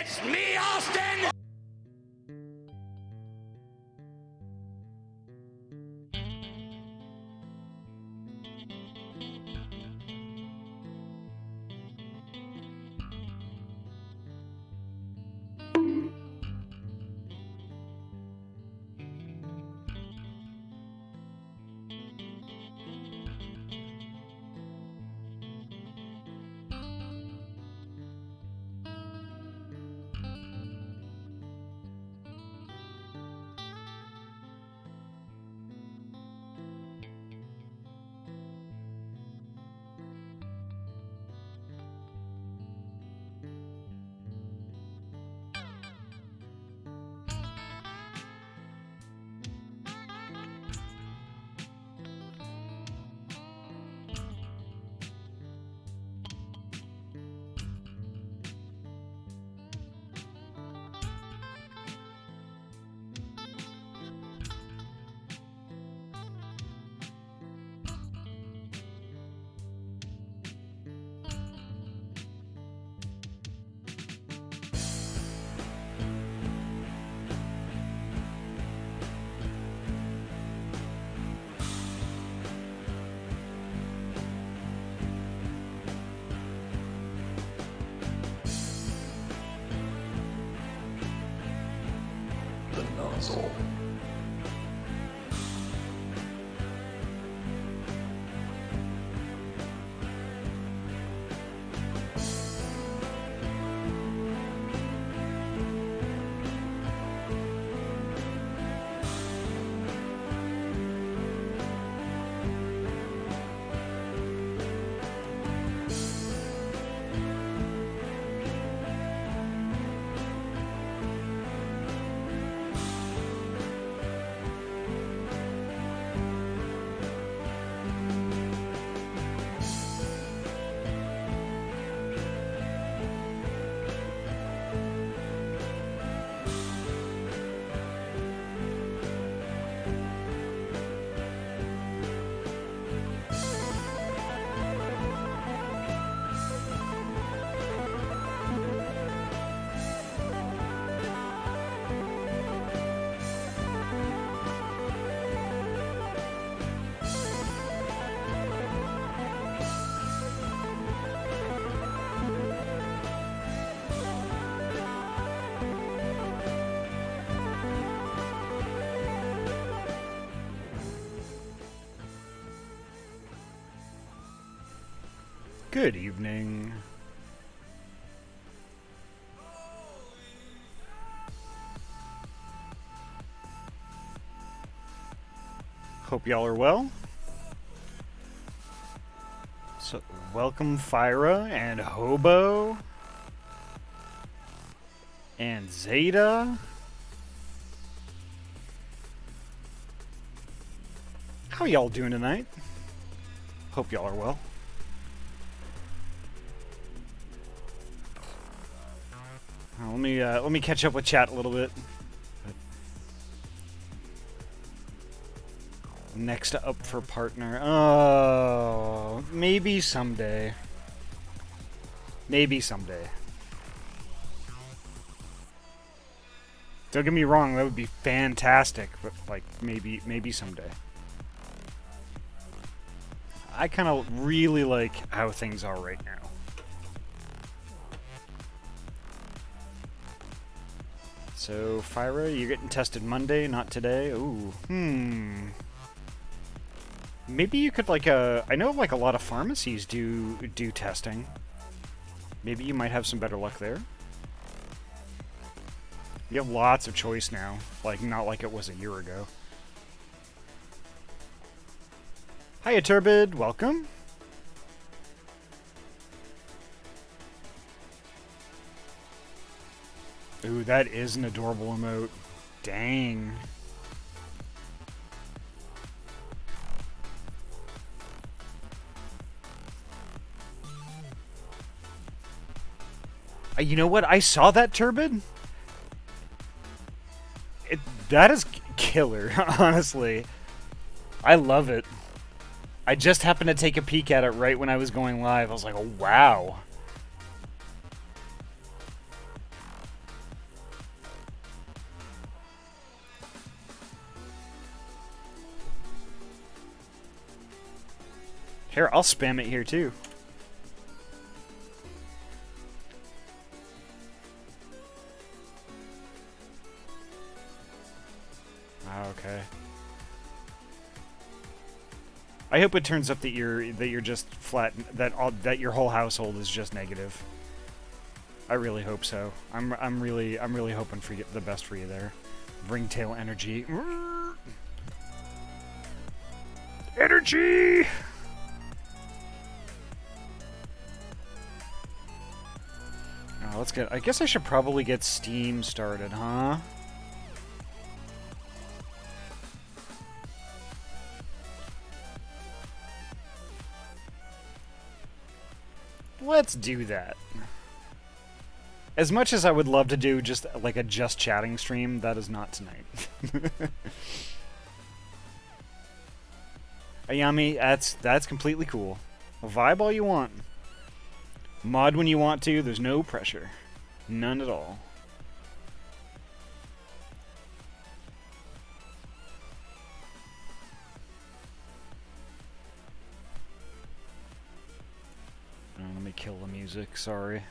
It's me, Austin! The nozzle. Good evening. Hope y'all are well. So, welcome Fyra and Hobo and Zeta. How y'all doing tonight? Hope y'all are well. Let me catch up with chat a little bit. Next up for partner. Oh, maybe someday. Maybe someday. Don't get me wrong, that would be fantastic, but like maybe someday. I kind of really like how things are right now. So, Fyra, you're getting tested Monday, not today. Ooh, Maybe you could, like, I know, like, a lot of pharmacies do testing. Maybe you might have some better luck there. You have lots of choice now. Like, not like it was a year ago. Hiya, Turbid. Welcome. Ooh, that is an adorable emote. Dang. You know what? I saw that, Turbid. That is killer, honestly. I love it. I just happened to take a peek at it right when I was going live. I was like, oh, wow. Here, I'll spam it here too. Okay. I hope it turns up that you're just flat, that your whole household is just negative. I really hope so. I'm really hoping for the best for you there. Ringtail energy. Energy. Oh, let's get. I guess I should probably get Steam started, huh? Let's do that. As much as I would love to do just like a just chatting stream, that is not tonight. Ayami, that's completely cool. Vibe all you want. Mod when you want to, there's no pressure. None at all. Oh, let me kill the music, sorry.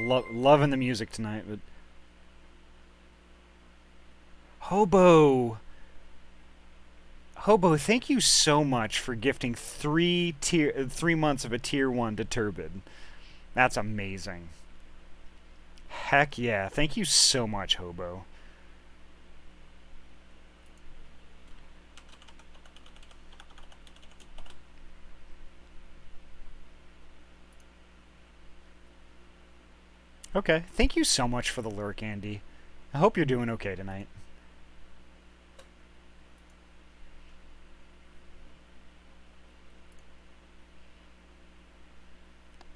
Loving the music tonight, but... Hobo! Hobo, thank you so much for gifting 3 months of a tier 1 to Turbid. That's amazing. Heck yeah, thank you so much, Hobo. Okay, thank you so much for the lurk, Andy. I hope you're doing okay tonight.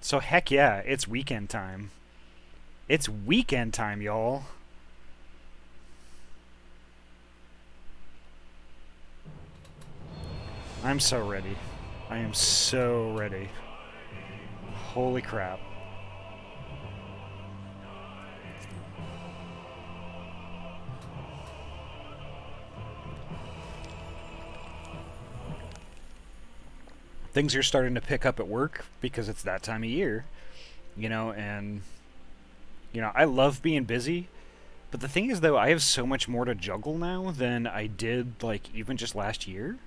So heck yeah, it's weekend time. It's weekend time, y'all. I'm so ready. I am so ready. Holy crap. Things are starting to pick up at work because it's that time of year, you know, and, you know, I love being busy, but the thing is, though, I have so much more to juggle now than I did, like, even just last year.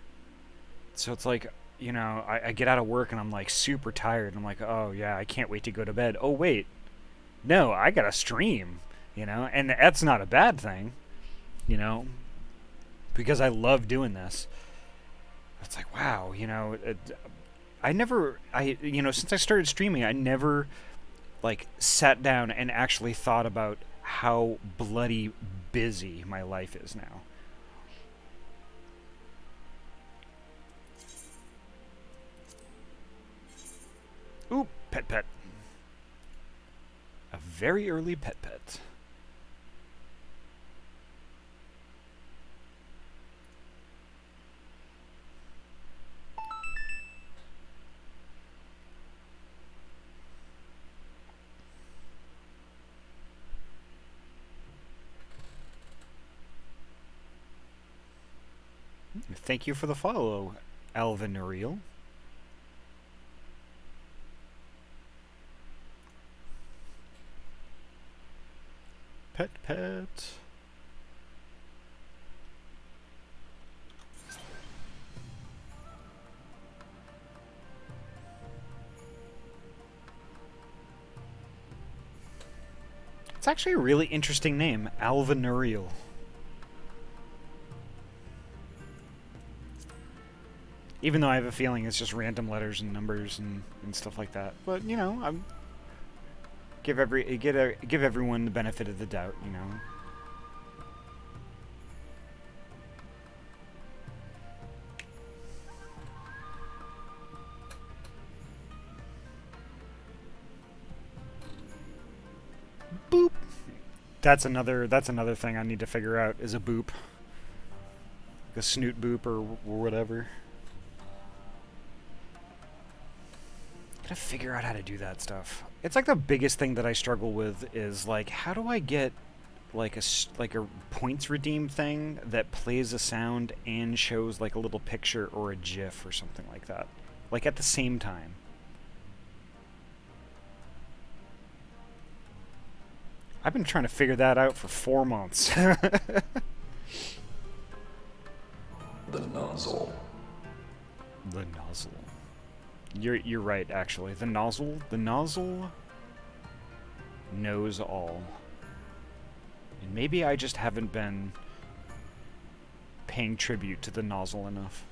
So it's like, you know, I get out of work and I'm, like, super tired, and I'm like, oh, yeah, I can't wait to go to bed. Oh, wait, no, I gotta stream, you know, and that's not a bad thing, you know, because I love doing this. It's like, wow, you know, you know, since I started streaming, I never, like, sat down and actually thought about how bloody busy my life is now. Ooh, pet. A very early pet. Thank you for the follow, Alvin Nuriel. Pet. It's actually a really interesting name, Alvin Nuriel. Even though I have a feeling it's just random letters and numbers and stuff like that. But, you know, I'm give everyone the benefit of the doubt, you know. Boop. That's another thing I need to figure out is a boop. A snoot boop or whatever. Gotta figure out how to do that stuff. It's like the biggest thing that I struggle with is like, how do I get like a points redeem thing that plays a sound and shows like a little picture or a GIF or something like that? like at the same time. I've been trying to figure that out for 4 months. The nozzle. The nozzle. You're right, actually. The nozzle knows all. And maybe I just haven't been paying tribute to the nozzle enough.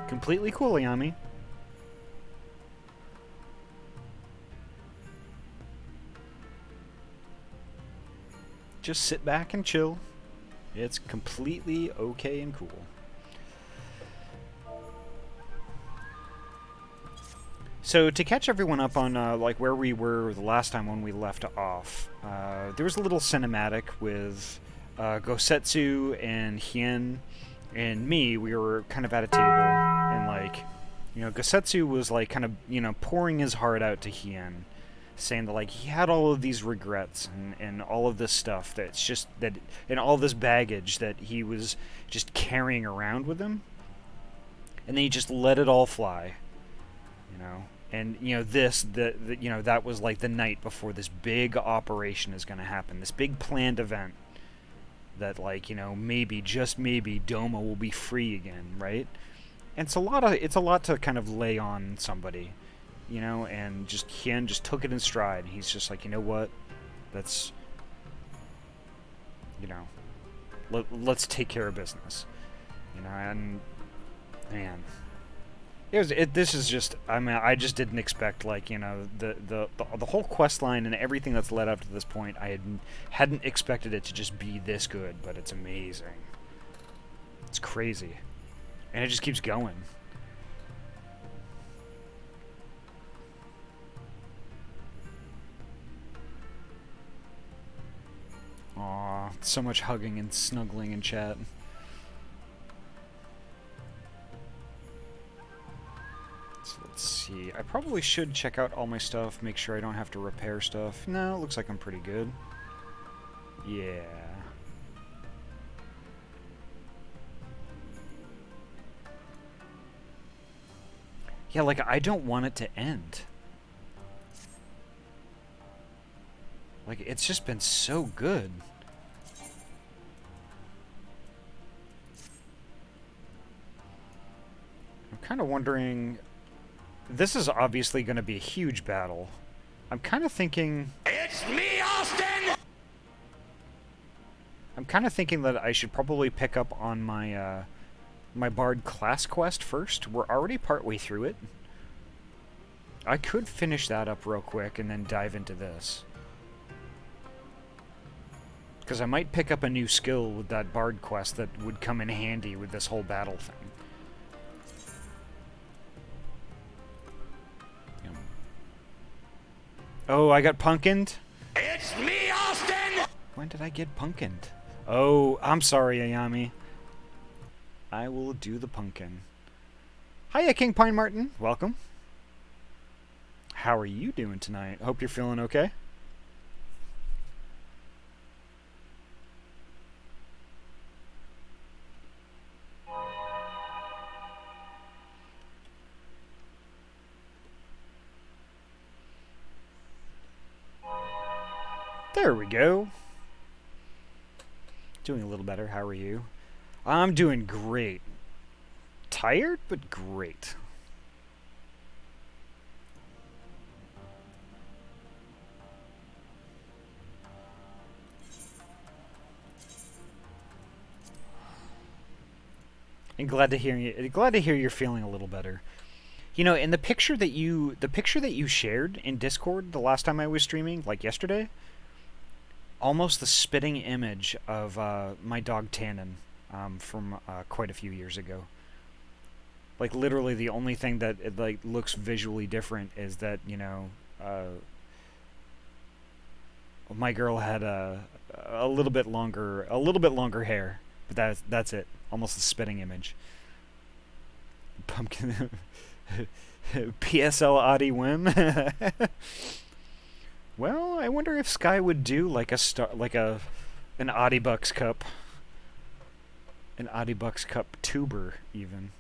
Completely cool, Yami. Just sit back and chill. It's completely okay and cool. So to catch everyone up on like where we were the last time when we left off, there was a little cinematic with Gosetsu and Hien and me. We were kind of at a table, and like, you know, Gosetsu was like kind of, you know, pouring his heart out to Hien, saying that like he had all of these regrets and all of this stuff that's just that, and all this baggage that he was just carrying around with him, and then he just let it all fly, you know. And you know you know, that was like the night before this big operation is going to happen, this big planned event that, like, you know, maybe, just maybe, Doma will be free again, right? And it's a lot to kind of lay on somebody, you know, and just Hien just took it in stride. He's just like, you know what, that's, you know, let's take care of business, you know. And man, this is just, I mean, I just didn't expect, like, you know, the whole quest line and everything that's led up to this point. I hadn't expected it to just be this good, but it's amazing. It's crazy, and it just keeps going. Aw, so much hugging and snuggling in chat. So let's see. I probably should check out all my stuff, make sure I don't have to repair stuff. No, it looks like I'm pretty good. Yeah. Yeah, like, I don't want it to end. Like, it's just been so good. I'm kind of wondering... This is obviously going to be a huge battle. I'm kind of thinking... It's me, Austin! I'm kind of thinking that I should probably pick up on my, my Bard class quest first. We're already partway through it. I could finish that up real quick and then dive into this. Because I might pick up a new skill with that Bard quest that would come in handy with this whole battle thing. Oh, I got punkined? It's me, Austin! When did I get punkined? Oh, I'm sorry, Ayami. I will do the pumpkin. Hiya, King Pine Martin. Welcome. How are you doing tonight? Hope you're feeling okay. There we go. Doing a little better. How are you? I'm doing great. Tired, but great. And glad to hear you're feeling a little better. You know, in the picture that you shared in Discord the last time I was streaming, like yesterday, almost the spitting image of my dog Tannen from quite a few years ago. Like, literally the only thing that it, like, looks visually different is that, you know, my girl had a little bit longer hair, but that's it. Almost the spitting image. Pumpkin. PSL Ahty win. Well, I wonder if Sky would do like an Ahty Bucks Cup. An Ahty Bucks Cup tuber, even.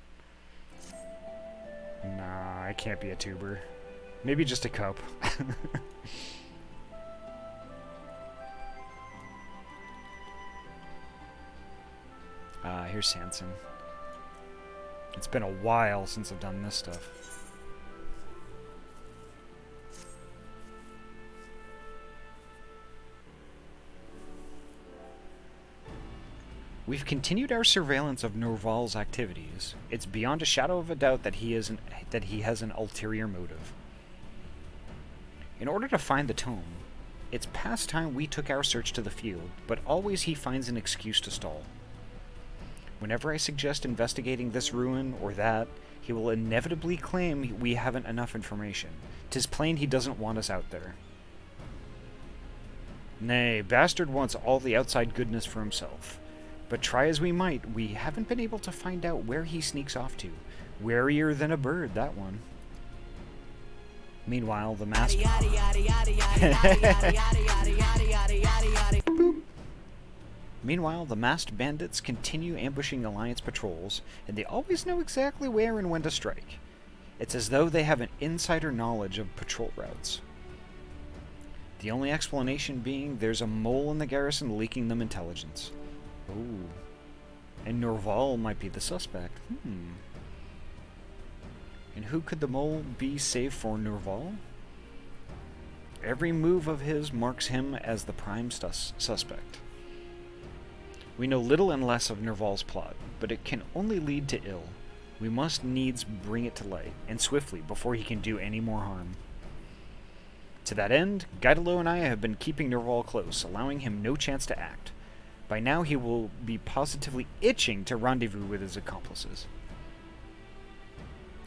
Nah, I can't be a tuber. Maybe just a cup. Here's Sanson. It's been a while since I've done this stuff. We've continued our surveillance of Norval's activities. It's beyond a shadow of a doubt that he has an ulterior motive. In order to find the tome, it's past time we took our search to the field, but always he finds an excuse to stall. Whenever I suggest investigating this ruin or that, he will inevitably claim we haven't enough information. 'Tis plain he doesn't want us out there. Nay, Bastard wants all the outside goodness for himself. But try as we might, we haven't been able to find out where he sneaks off to. Warier than a bird, that one. Meanwhile, the master... Meanwhile, the masked bandits continue ambushing Alliance patrols, and they always know exactly where and when to strike. It's as though they have an insider knowledge of patrol routes. The only explanation being there's a mole in the garrison leaking them intelligence. Ooh. And Norval might be the suspect. And who could the mole be save for Norval? Every move of his marks him as the prime suspect. We know little and less of Norval's plot, but it can only lead to ill. We must needs bring it to light, and swiftly, before he can do any more harm. To that end, Gaidalo and I have been keeping Norval close, allowing him no chance to act. By now he will be positively itching to rendezvous with his accomplices.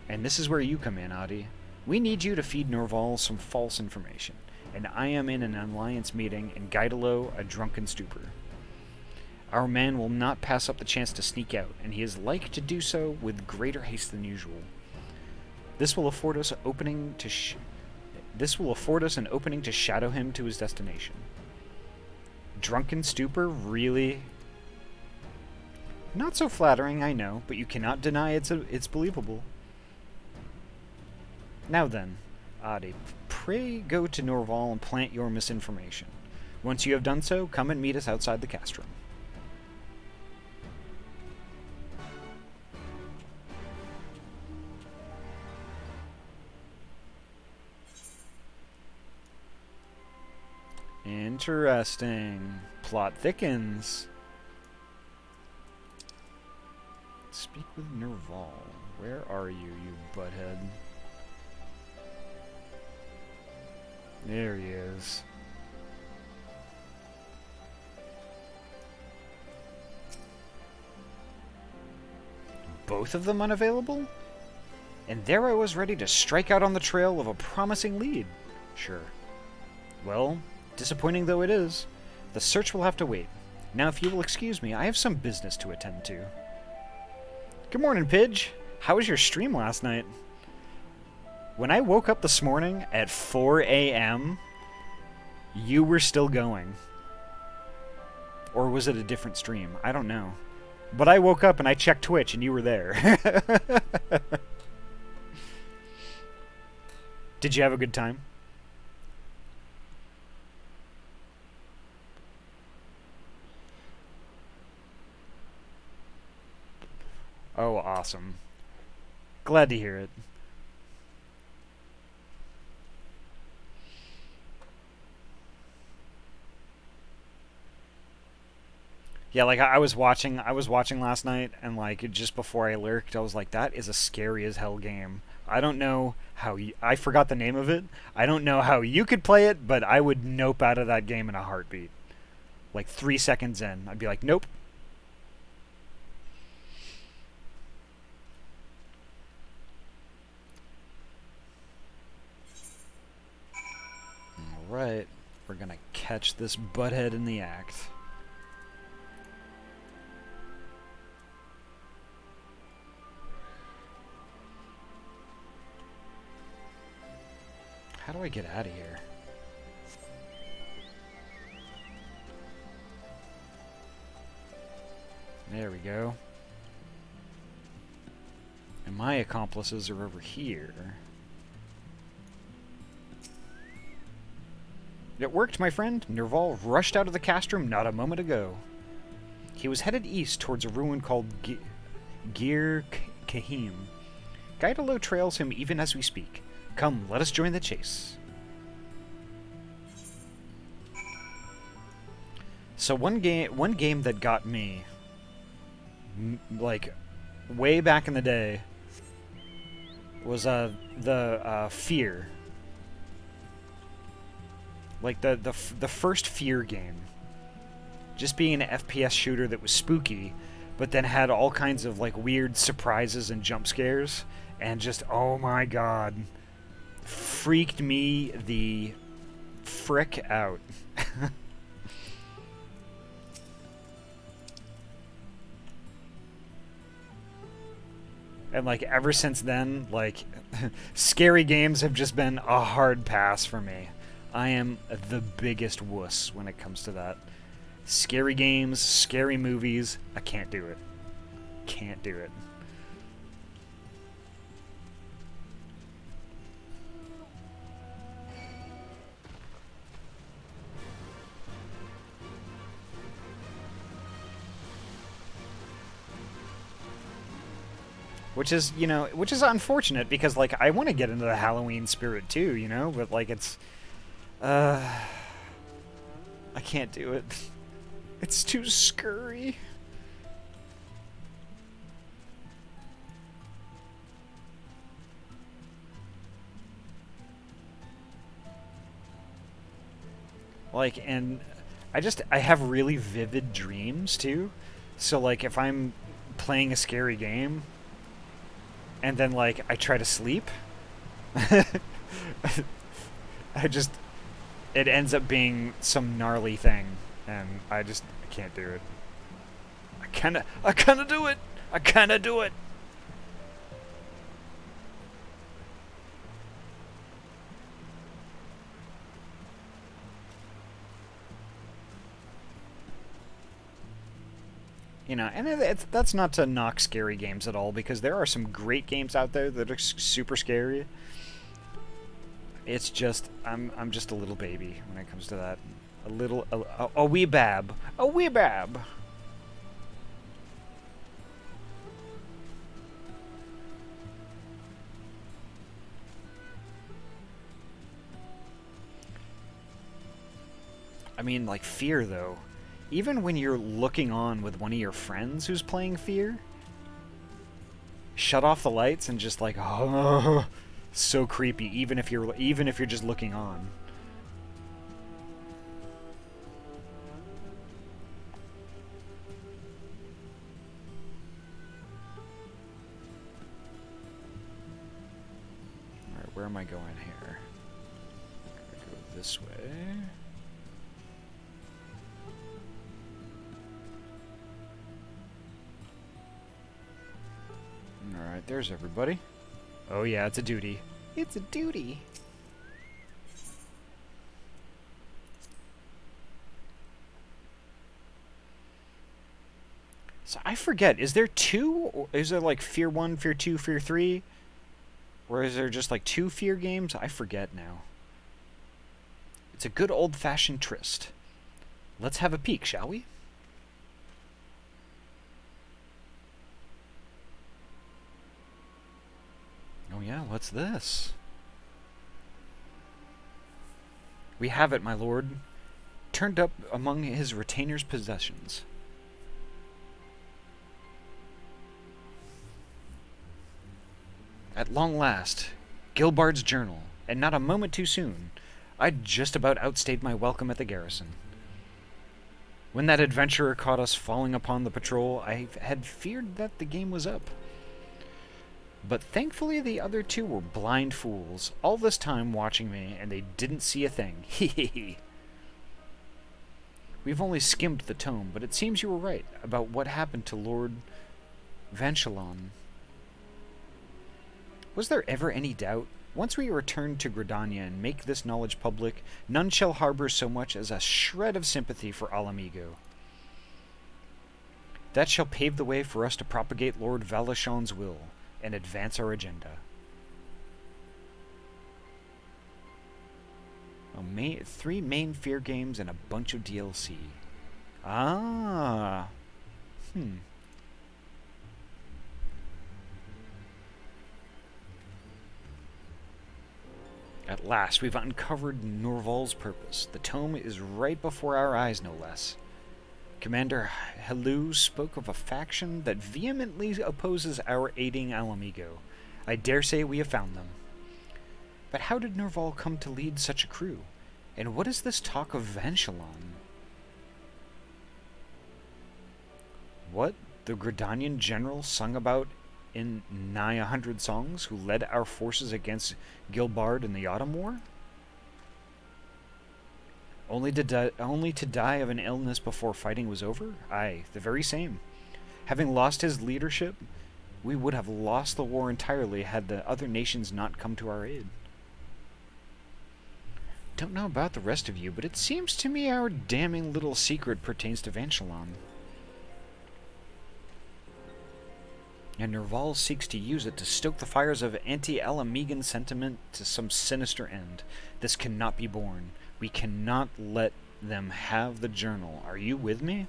And this is where you come in, Ahty. We need you to feed Norval some false information, and I am in an alliance meeting and Gaidalo a drunken stupor. Our man will not pass up the chance to sneak out, and he is like to do so with greater haste than usual. This will afford us an opening to shadow him to his destination. Drunken stupor, really? Not so flattering, I know, but you cannot deny it's believable. Now then, Ahty, pray go to Norval and plant your misinformation. Once you have done so, come and meet us outside the castrum. Interesting. Plot thickens. Speak with Norval. Where are you, you butthead? There he is. Both of them unavailable? And there I was ready to strike out on the trail of a promising lead. Sure. Well, disappointing though it is, the search will have to wait. Now, if you will excuse me, I have some business to attend to. Good morning, Pidge. How was your stream last night? When I woke up this morning at 4 a.m., you were still going. Or was it a different stream? I don't know. But I woke up and I checked Twitch and you were there. Did you have a good time? Oh, awesome. Glad to hear it. Yeah, like I was watching last night, and like just before I lurked, I was like, that is a scary as hell game. I don't know how I forgot the name of it. I don't know how you could play it, but I would nope out of that game in a heartbeat. Like 3 seconds in, I'd be like, nope. Alright, we're gonna catch this butthead in the act. How do I get out of here? There we go. And my accomplices are over here. It worked, my friend. Nerval rushed out of the castrum not a moment ago. He was headed east towards a ruin called Gir Kahim. Guidalo trails him even as we speak. Come, let us join the chase. So one game that got me, like, way back in the day, was the Fear. Like the first Fear game. Just being an FPS shooter that was spooky, but then had all kinds of like weird surprises and jump scares, and just, oh my god, freaked me the frick out. And like ever since then, like scary games have just been a hard pass for me. I am the biggest wuss when it comes to that. Scary games, scary movies, I can't do it. Can't do it. Which is, you know, which is unfortunate because, like, I want to get into the Halloween spirit too, you know, but, like, it's, I can't do it. It's too scurry. Like, and I have really vivid dreams too. So, like, if I'm playing a scary game and then, like, I try to sleep, it ends up being some gnarly thing, and I can't do it. I kinda do it! I kinda do it! You know, and that's not to knock scary games at all, because there are some great games out there that are super scary. It's just, I'm just a little baby when it comes to that. A wee bab. A wee bab. I mean, like, Fear, though. Even when you're looking on with one of your friends who's playing Fear, shut off the lights and just, like, oh, so creepy. Even if you're just looking on. All right, where am I going here? I'm gonna go this way. Alright, there's everybody. Oh yeah, it's a duty. It's a duty. So I forget, is there two? Or is there like Fear 1, Fear 2, Fear 3? Or is there just like 2 Fear games? I forget now. It's a good old-fashioned tryst. Let's have a peek, shall we? Oh yeah, what's this? We have it, my lord. Turned up among his retainer's possessions. At long last, Gilbard's journal, and not a moment too soon. I'd just about outstayed my welcome at the garrison. When that adventurer caught us falling upon the patrol, I had feared that the game was up. But thankfully the other two were blind fools, all this time watching me, and they didn't see a thing. Hee. We've only skimmed the tome, but it seems you were right about what happened to Lord Vanchalon. Was there ever any doubt? Once we return to Gridania and make this knowledge public, none shall harbor so much as a shred of sympathy for Alamigo. That shall pave the way for us to propagate Lord Valachon's will and advance our agenda. Oh, 3 main fear games and a bunch of DLC. Ah. At last, we've uncovered Norval's purpose. The tome is right before our eyes, no less. Commander Helou spoke of a faction that vehemently opposes our aiding Alamigo. I dare say we have found them. But how did Norval come to lead such a crew? And what is this talk of Vanchalon? What? The Gridanian general sung about in nigh 100 songs, who led our forces against Gilbard in the Autumn War? Only to die of an illness before fighting was over? Aye, the very same. Having lost his leadership, we would have lost the war entirely had the other nations not come to our aid. Don't know about the rest of you, but it seems to me our damning little secret pertains to Vanchalon. And Norval seeks to use it to stoke the fires of anti-Alamigan sentiment to some sinister end. This cannot be borne. We cannot let them have the journal. Are you with me?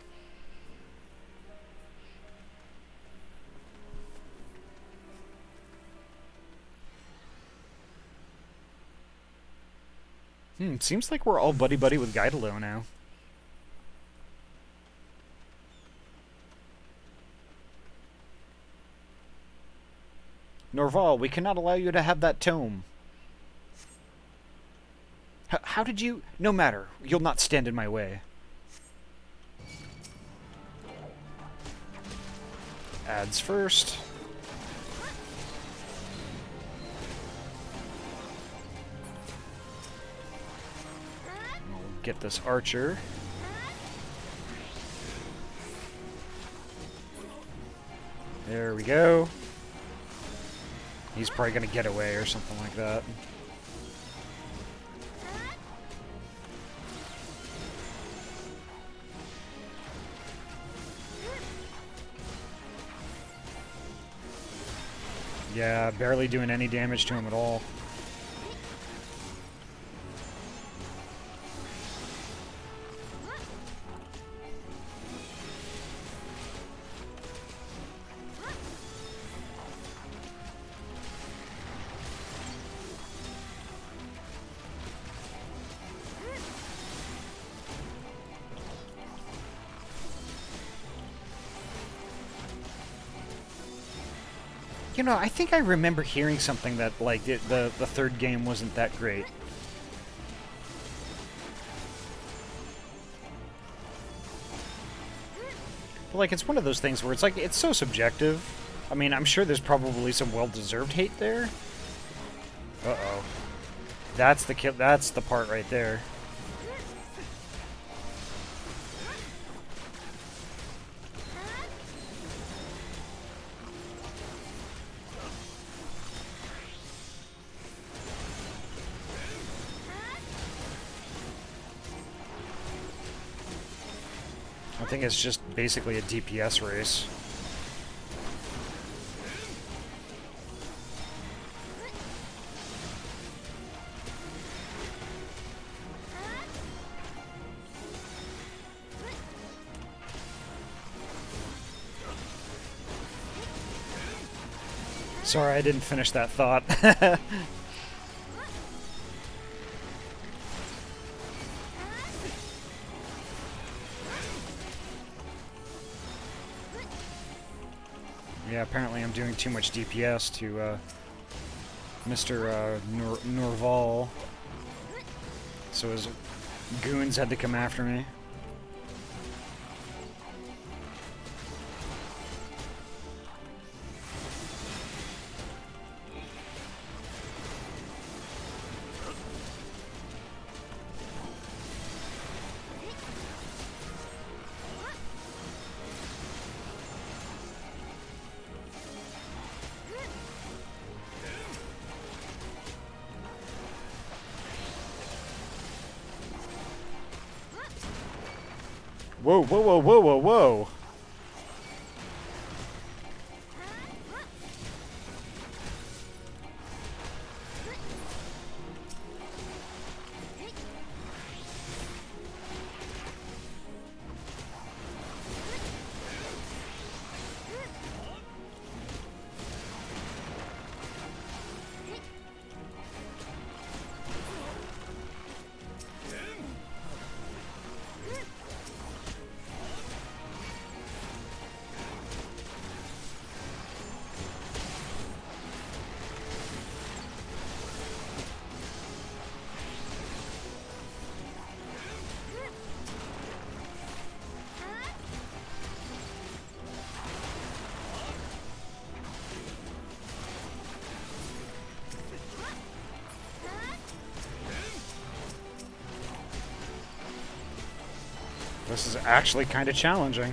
Seems like we're all buddy-buddy with Gaidalo now. Norval, we cannot allow you to have that tome. How did you... No matter. You'll not stand in my way. Ads first. We'll get this archer. There we go. He's probably going to get away or something like that. Yeah, barely doing any damage to him at all. You know, I think I remember hearing something that, like, the third game wasn't that great. But, like, it's one of those things where it's, like, it's so subjective. I mean, I'm sure there's probably some well-deserved hate there. Uh-oh. That's the part right there. I think it's just basically a DPS race. Sorry, I didn't finish that thought. Yeah, apparently I'm doing too much DPS to Mr. Norval. So his goons had to come after me. Whoa, whoa, whoa, whoa, whoa, whoa! This is actually kind of challenging.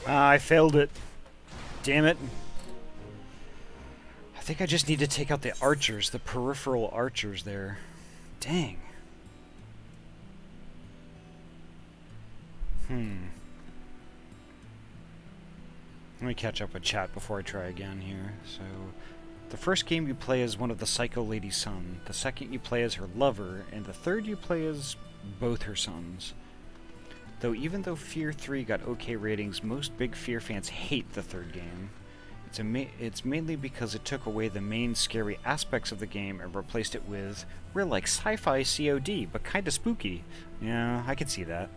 I failed it. Damn it. I think I just need to take out the archers, the peripheral archers there. Dang. Let me catch up with chat before I try again here. So, the first game you play as one of the Psycho Lady's son, the second you play as her lover, and the third you play as both her sons. Though even though Fear 3 got okay ratings, most big Fear fans hate the third game. It's mainly because it took away the main scary aspects of the game and replaced it with, we're like sci-fi COD, but kinda spooky. Yeah, I can see that.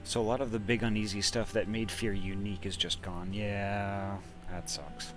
So a lot of the big uneasy stuff that made Fear unique is just gone. Yeah, that sucks.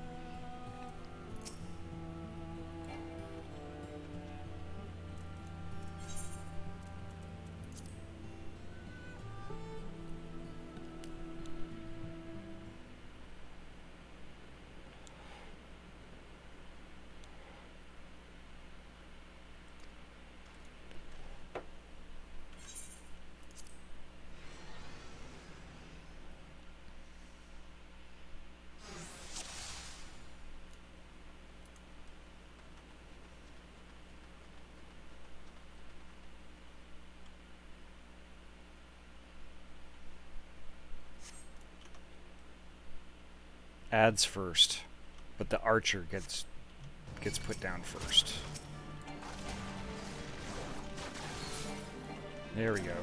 Ads first, but the archer gets put down first. There we go.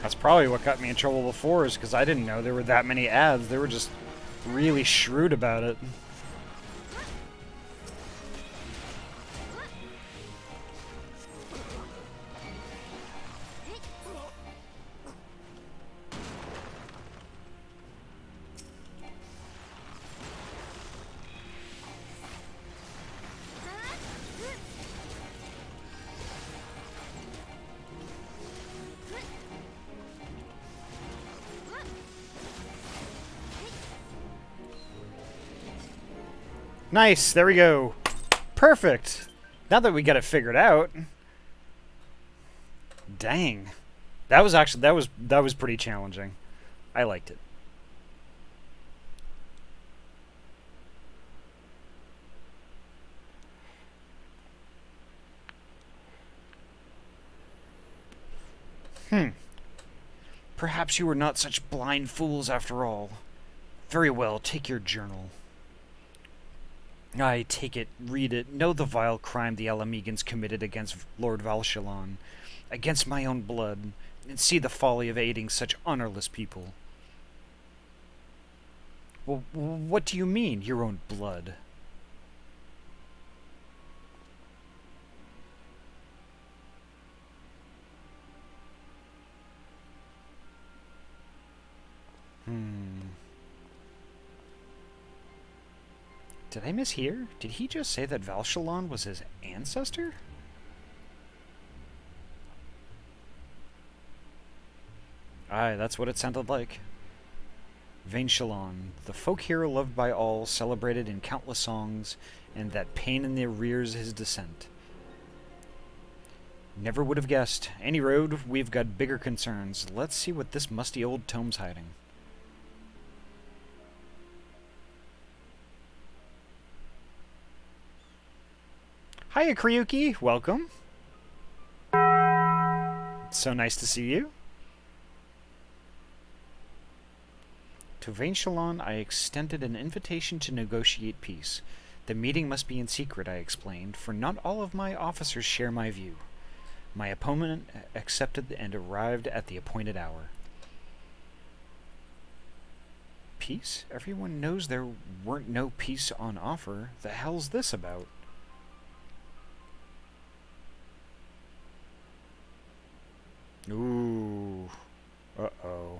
That's probably what got me in trouble before, is because I didn't know there were that many ads. They were just really shrewd about it. Nice, there we go. Perfect. Now that we got it figured out. Dang. That was actually that was pretty challenging. I liked it. Perhaps you were not such blind fools after all. Very well, take your journal. I take it, read it, know the vile crime the Alamegans committed against Lord Valshalon, against my own blood, and see the folly of aiding such honorless people. Well, what do you mean, your own blood? Did I mishear? Did he just say that Valshalon was his ancestor? Aye, that's what it sounded like. Valshalon, the folk hero loved by all, celebrated in countless songs, and that pain in the rears his descent. Never would have guessed. Any road, we've got bigger concerns. Let's see what this musty old tome's hiding. Hiya, Kryuki. Welcome. So nice to see you. To Valshalon, I extended an invitation to negotiate peace. The meeting must be in secret, I explained, for not all of my officers share my view. My opponent accepted and arrived at the appointed hour. Peace? Everyone knows there weren't no peace on offer. The hell's this about? Ooh. Uh-oh.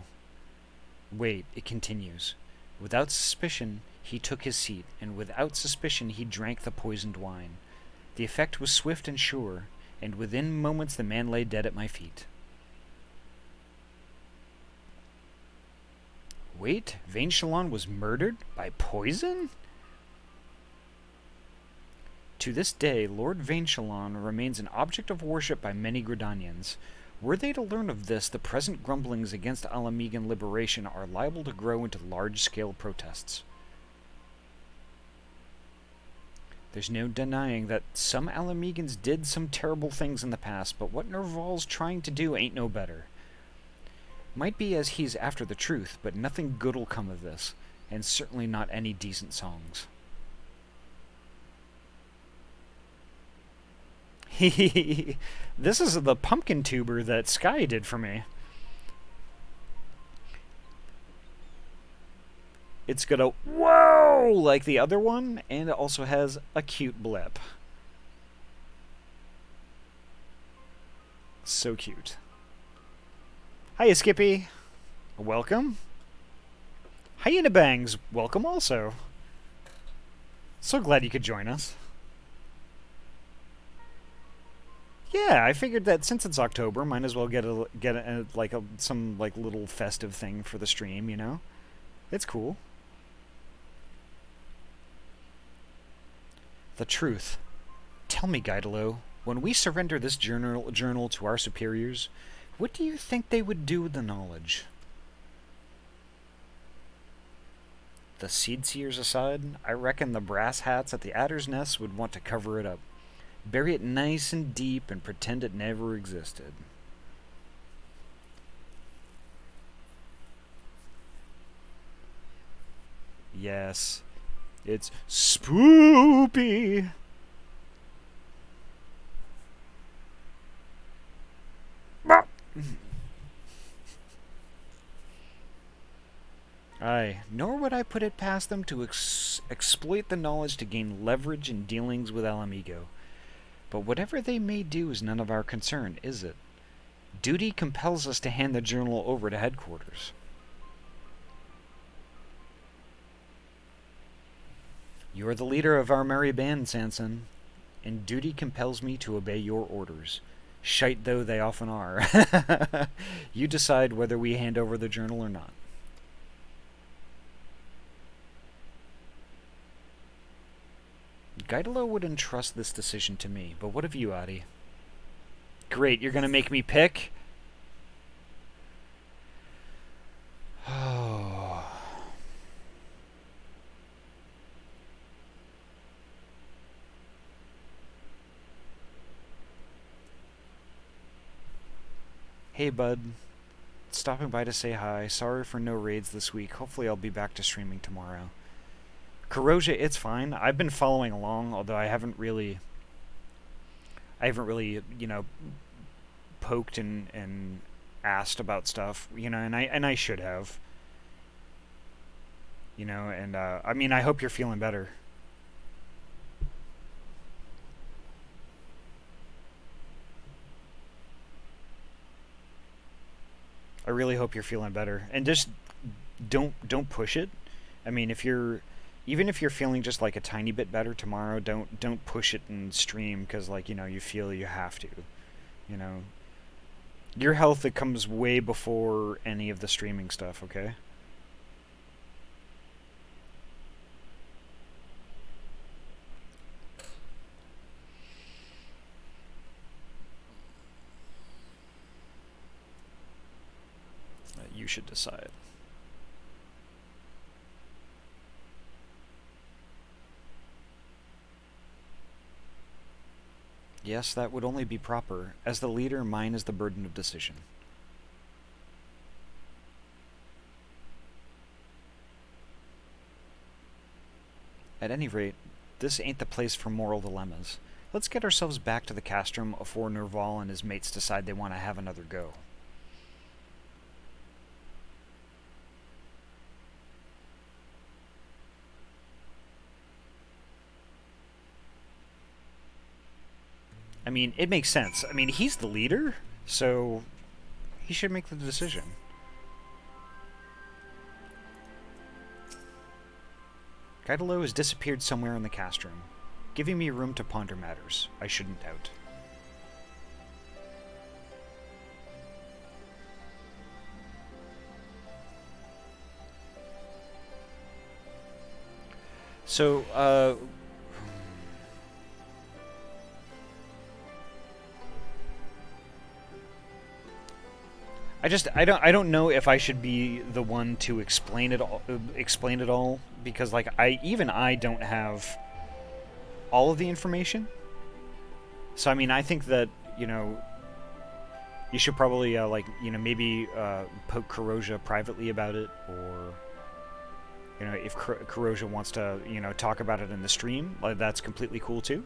Wait, it continues. Without suspicion, he took his seat, and without suspicion he drank the poisoned wine. The effect was swift and sure, and within moments the man lay dead at my feet. Wait, Valshalon was murdered by poison? To this day, Lord Valshalon remains an object of worship by many Gridanians. Were they to learn of this, the present grumblings against Alamegan liberation are liable to grow into large-scale protests. There's no denying that some Alamegans did some terrible things in the past, but what Nerval's trying to do ain't no better. Might be as he's after the truth, but nothing good'll come of this, and certainly not any decent songs. This is the pumpkin tuber that Sky did for me. It's got a whoa like the other one, and it also has a cute blip. So cute. Hiya, Skippy. Welcome. Hyena Bangs. Welcome also. So glad you could join us. Yeah, I figured that since it's October, might as well get some little festive thing for the stream, you know? It's cool. The truth. Tell me, Gaidalo, when we surrender this journal to our superiors, what do you think they would do with the knowledge? The seed seers aside, I reckon the brass hats at the Adder's Nest would want to cover it up. Bury it nice and deep and pretend it never existed. Yes, it's spoopy. I, nor would I put it past them to exploit the knowledge to gain leverage in dealings with El Amigo. But whatever they may do is none of our concern, is it? Duty compels us to hand the journal over to headquarters. You are the leader of our merry band, Sanson, and duty compels me to obey your orders. Shite though they often are. You decide whether we hand over the journal or not. Gaetalo would entrust this decision to me, but what of you, Ahty? Great, you're gonna make me pick? Oh. Hey, bud. Stopping by to say hi. Sorry for no raids this week. Hopefully I'll be back to streaming tomorrow. Corrosia, it's fine. I've been following along, although I haven't really, you know, poked and asked about stuff, you know, and I should have. You know, and I mean, I hope you're feeling better. I really hope you're feeling better, and just don't push it. I mean, even if you're feeling just like a tiny bit better tomorrow, don't push it and stream because, like, you know, you feel you have to. You know, your health, it comes way before any of the streaming stuff. Okay. You should decide. Yes, that would only be proper. As the leader, mine is the burden of decision. At any rate, this ain't the place for moral dilemmas. Let's get ourselves back to the castrum afore Nerval and his mates decide they want to have another go. I mean, it makes sense. I mean, he's the leader, so he should make the decision. Gaetalo has disappeared somewhere in the castrum, giving me room to ponder matters, I shouldn't doubt. So, I don't know if I should be the one to explain it all, because, like, I don't have all of the information. So I mean, I think that, you know, you should probably like, you know, maybe poke Corrosia privately about it, or, you know, if Corrosia wants to, you know, talk about it in the stream, like, that's completely cool too.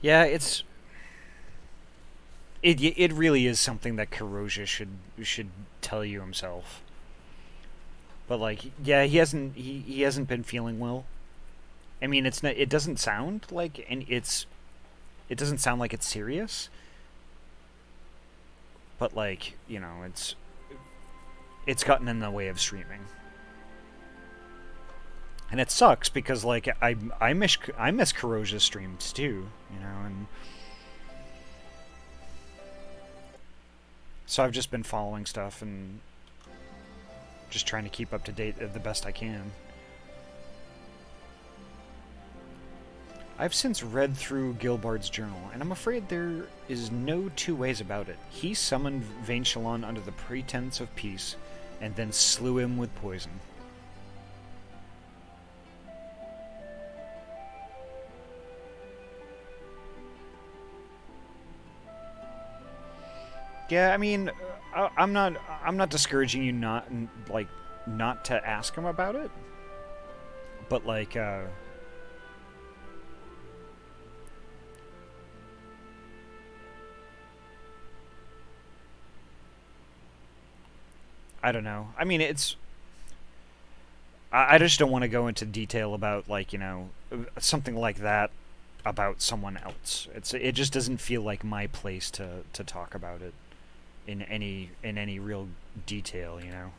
Yeah, it really is something that Corrosia should tell you himself. But, like, yeah, he hasn't been feeling well. I mean, it doesn't sound like, and it doesn't sound like it's serious. But, like, you know, it's gotten in the way of streaming. And it sucks because, like, I miss Corrosia's streams too, you know, and so I've just been following stuff and just trying to keep up to date the best I can. I've since read through Gilbard's journal, and I'm afraid there is no two ways about it. He summoned Vain Shalon under the pretense of peace, and then slew him with poison. Yeah, I mean, I'm not discouraging you not to ask him about it, but like I don't know. I mean, I just don't want to go into detail about, like, something like that about someone else. It just doesn't feel like my place to talk about it in any real detail, you know.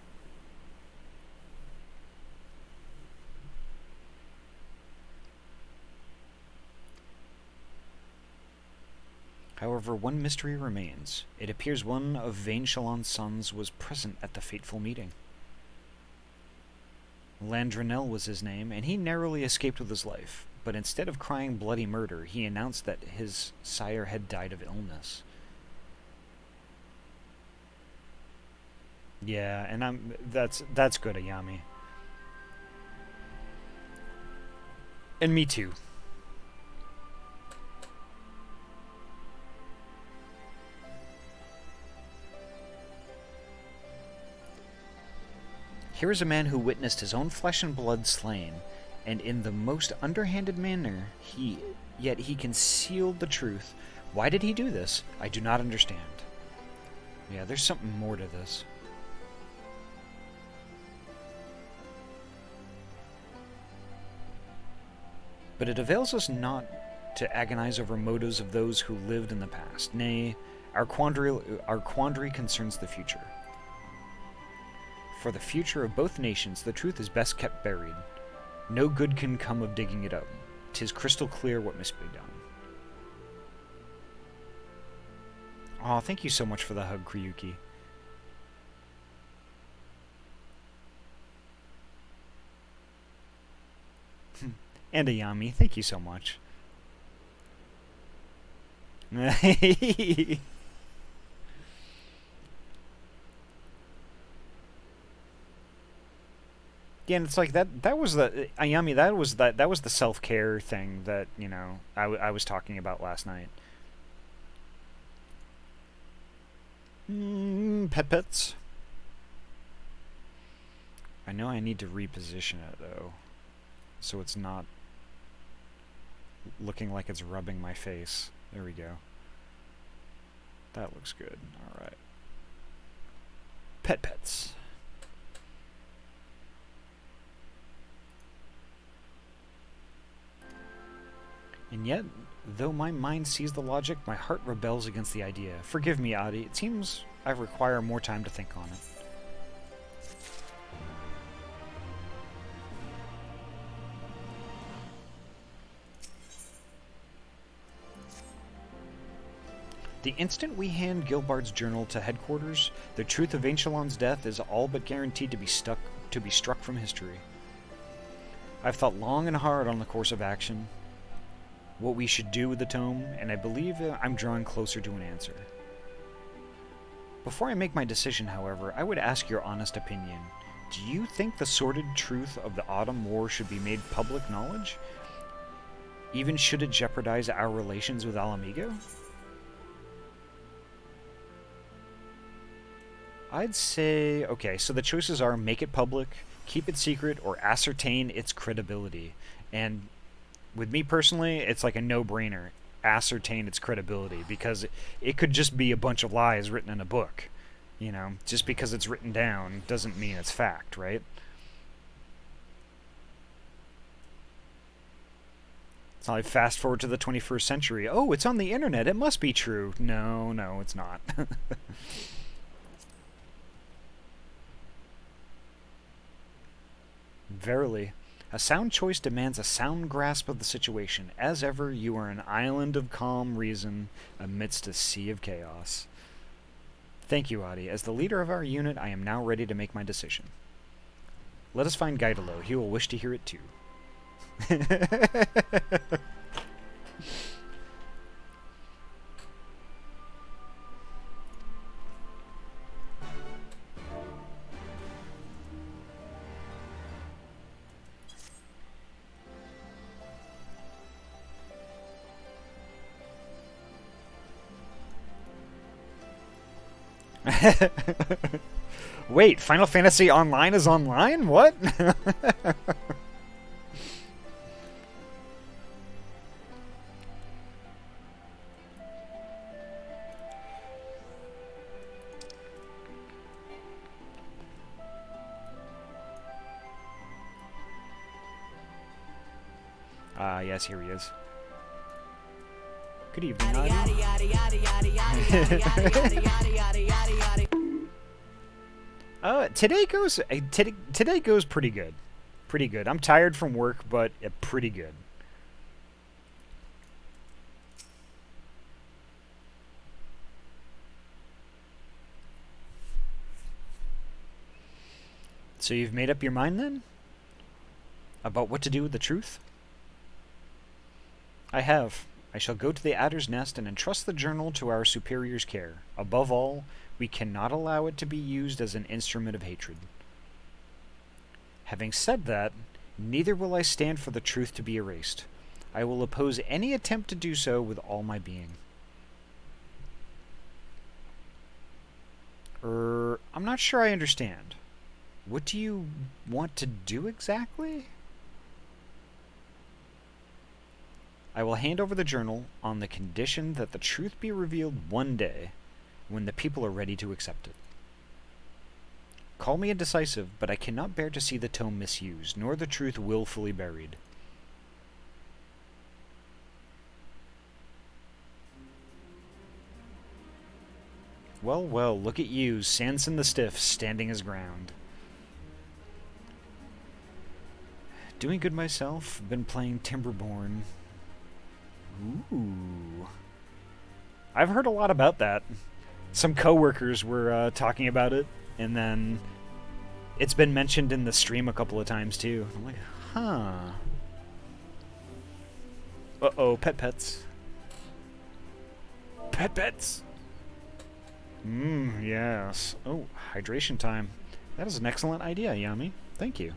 However, one mystery remains. It appears one of Vane Shalon's sons was present at the fateful meeting. Landrenel was his name, and he narrowly escaped with his life, but instead of crying bloody murder, he announced that his sire had died of illness. Yeah, and that's good, Ayami. And me too. Here is a man who witnessed his own flesh and blood slain, and in the most underhanded manner, yet he concealed the truth. Why did he do this? I do not understand. Yeah, there's something more to this. But it avails us not to agonize over motives of those who lived in the past. Nay, our quandary concerns the future. For the future of both nations, the truth is best kept buried. No good can come of digging it up. 'Tis crystal clear what must be done. Aw, thank you so much for the hug, Kryuki. And Ayami, thank you so much. Yeah, and it's like that was the Ayami, that was the self-care thing that, I was talking about last night. Pets. I know I need to reposition it though, so it's not looking like it's rubbing my face. There we go. That looks good. All right. Pets. And yet, though my mind sees the logic, my heart rebels against the idea. Forgive me, Ahty. It seems I require more time to think on it. The instant we hand Gilbard's journal to headquarters, the truth of Ainshalon's death is all but guaranteed to be struck from history. I've thought long and hard on the course of action, what we should do with the tome, and I believe I'm drawing closer to an answer. Before I make my decision, however, I would ask your honest opinion. Do you think the sordid truth of the Autumn War should be made public knowledge? Even should it jeopardize our relations with Alamigo? I'd say, okay, so the choices are make it public, keep it secret, or ascertain its credibility. And with me personally, it's like a no-brainer. Ascertain its credibility, because it could just be a bunch of lies written in a book. Just because it's written down doesn't mean it's fact, right? It's not like fast forward to the 21st century. Oh, it's on the internet. It must be true. No, it's not. Verily, a sound choice demands a sound grasp of the situation. As ever, you are an island of calm reason amidst a sea of chaos. Thank you, Ahty. As the leader of our unit, I am now ready to make my decision. Let us find Gaidalo. He will wish to hear it too. Wait, Final Fantasy Online is online? What? Ah, yes, here he is. Good evening, today goes pretty good. Pretty good. I'm tired from work, but pretty good. So you've made up your mind then? About what to do with the truth? I have. I shall go to the adder's nest and entrust the journal to our superior's care. Above all, we cannot allow it to be used as an instrument of hatred. Having said that, neither will I stand for the truth to be erased. I will oppose any attempt to do so with all my being. I'm not sure I understand. What do you want to do exactly? I will hand over the journal on the condition that the truth be revealed one day when the people are ready to accept it. Call me indecisive, but I cannot bear to see the tome misused, nor the truth willfully buried. Well, well, look at you, Sanson the Stiff, standing his ground. Doing good myself, been playing Timberborn. Ooh. I've heard a lot about that. Some coworkers were talking about it, and then it's been mentioned in the stream a couple of times too. I'm like, huh. Uh-oh, pets. Pets! Yes. Oh, hydration time. That is an excellent idea, Yami. Thank you.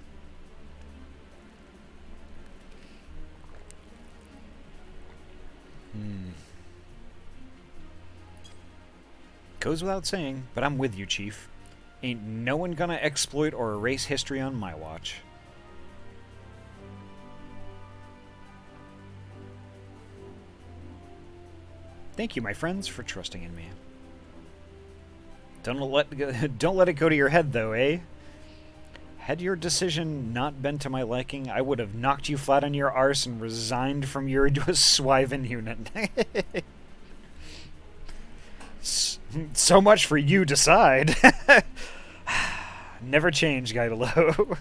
Goes without saying, but I'm with you, Chief. Ain't no one gonna exploit or erase history on my watch. Thank you, my friends, for trusting in me. Don't let it go to your head, though, eh? Had your decision not been to my liking, I would have knocked you flat on your arse and resigned from your Swyven unit. So much for you decide. Never change, Gaidalo.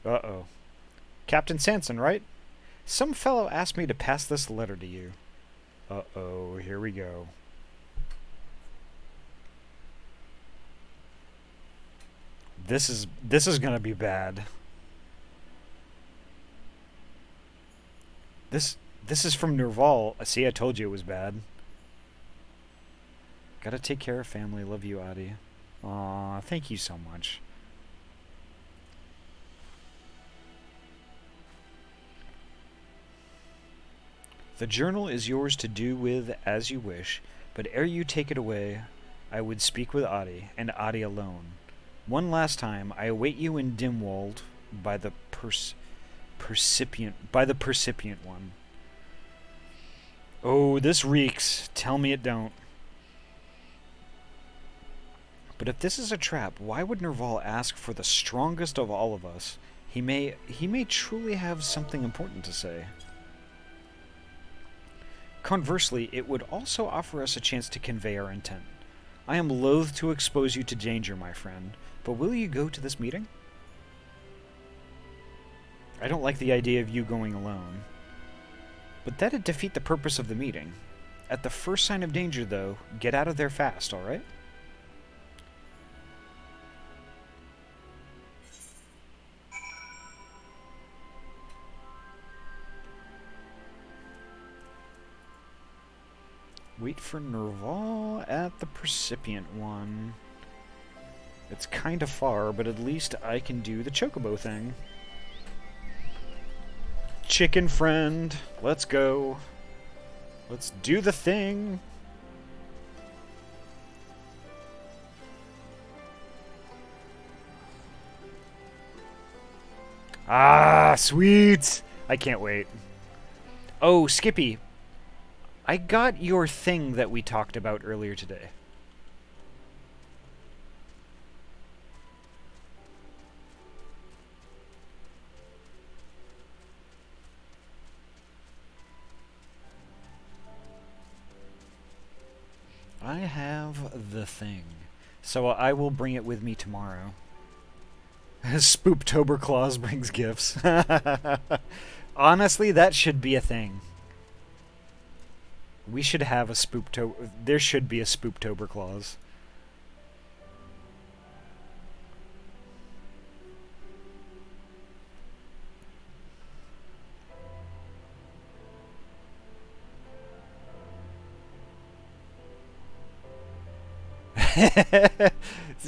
Uh-oh. Captain Sanson, right? Some fellow asked me to pass this letter to you. Uh-oh, here we go. This is gonna be bad. This is from Nerval. See, I told you it was bad. Gotta take care of family. Love you, Ahty. Aw, thank you so much. The journal is yours to do with as you wish, but ere you take it away, I would speak with Ahty, and Ahty alone. One last time, I await you in Dimwald by the percipient one. Oh, this reeks. Tell me it don't. But if this is a trap, why would Nerval ask for the strongest of all of us? He may truly have something important to say. Conversely, it would also offer us a chance to convey our intent. I am loath to expose you to danger, my friend, but will you go to this meeting? I don't like the idea of you going alone. But that'd defeat the purpose of the meeting. At the first sign of danger, though, get out of there fast, alright? Wait for Nerval at the percipient one. It's kinda far, but at least I can do the chocobo thing. chicken friend. Let's go. Let's do the thing. Ah, sweet. I can't wait. Oh, Skippy. I got your thing that we talked about earlier today. I have the thing. So I will bring it with me tomorrow. Spooptober Claus brings gifts. Honestly, that should be a thing. We should have a Spooptober... There should be a Spooptober Claus.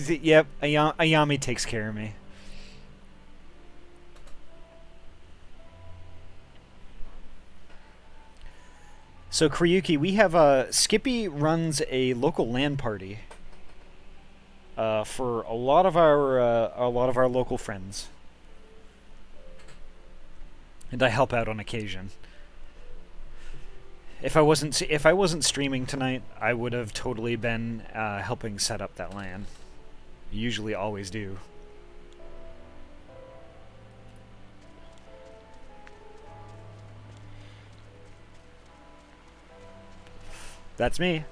Yep, Ayami takes care of me. So Kryuki, we have Skippy runs a local LAN party for a lot of our local friends, and I help out on occasion. If I wasn't streaming tonight, I would have totally been helping set up that LAN. Usually, always do. That's me.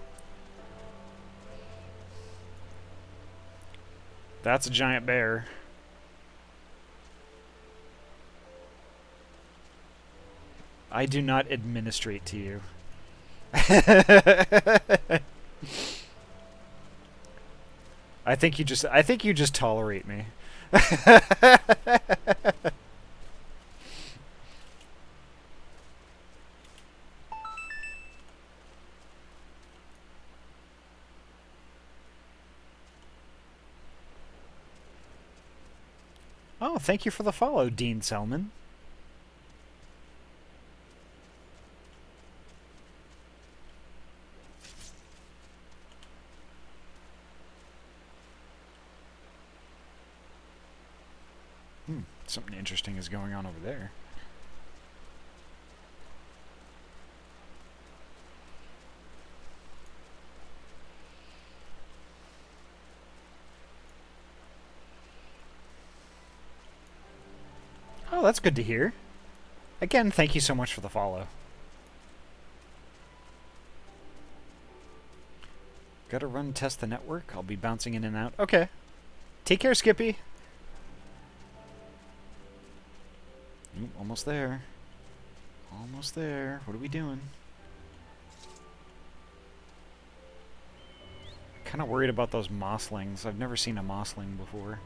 That's a giant bear. I do not administrate to you. I think you just tolerate me. Oh, thank you for the follow, Dean Selman. Something interesting is going on over there. Oh, that's good to hear. Again, thank you so much for the follow. Gotta run test the network. I'll be bouncing in and out. Okay. Take care, Skippy. Ooh, almost there. Almost there. What are we doing? Kind of worried about those mosslings. I've never seen a mossling before.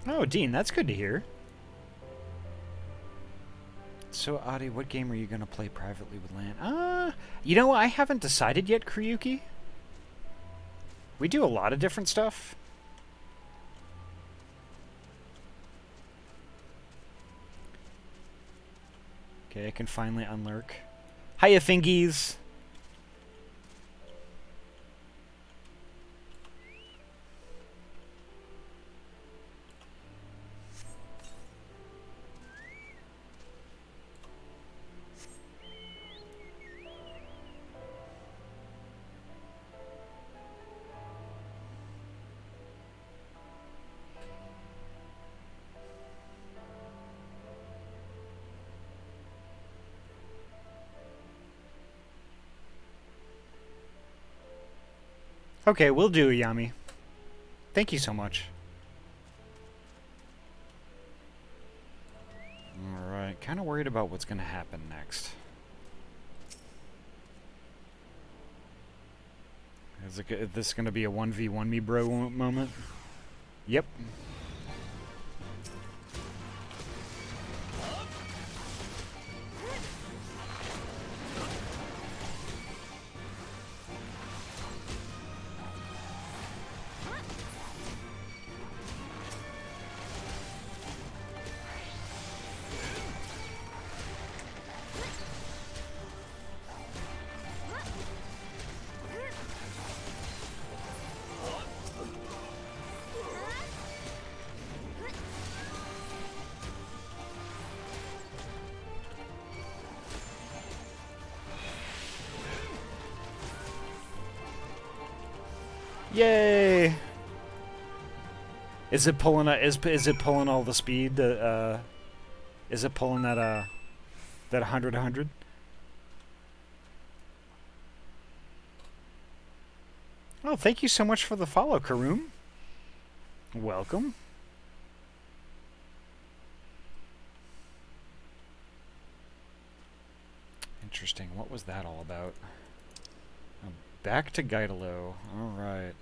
Oh, Dean, that's good to hear. So, Ahty, what game are you going to play privately with LAN? You know, I haven't decided yet, Kryuki. We do a lot of different stuff. Okay, I can finally unlurk. Hiya, Fingies! Okay, we'll do, Yami. Thank you so much. Alright, kind of worried about what's going to happen next. Is this going to be a 1v1 me bro moment? Yep. Yay! Is it pulling is it pulling all the speed that is it pulling that 100? Oh, thank you so much for the follow, Karoom. Welcome. Interesting. What was that all about? Oh, back to Gaidalo. All right.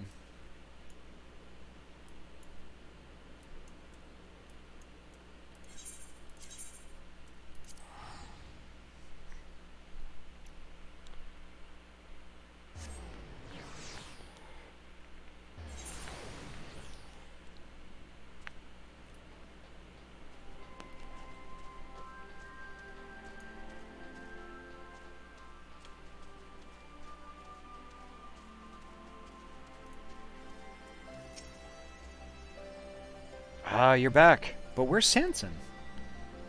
Ah, you're back. But where's Sanson?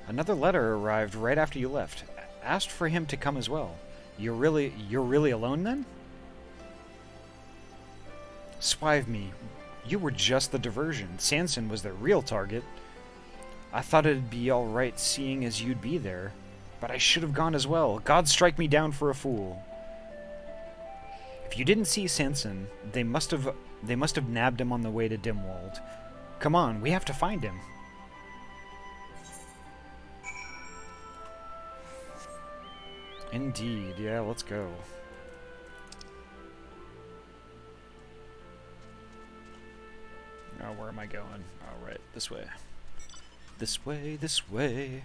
Another letter arrived right after you left. Asked for him to come as well. You're really alone then? Swive me. You were just the diversion. Sanson was the real target. I thought it'd be alright seeing as you'd be there. But I should have gone as well. God strike me down for a fool. If you didn't see Sanson, they must have nabbed him on the way to Dimwald. Come on, we have to find him. Indeed, yeah, let's go. Oh, where am I going? All right, this way. This way, this way.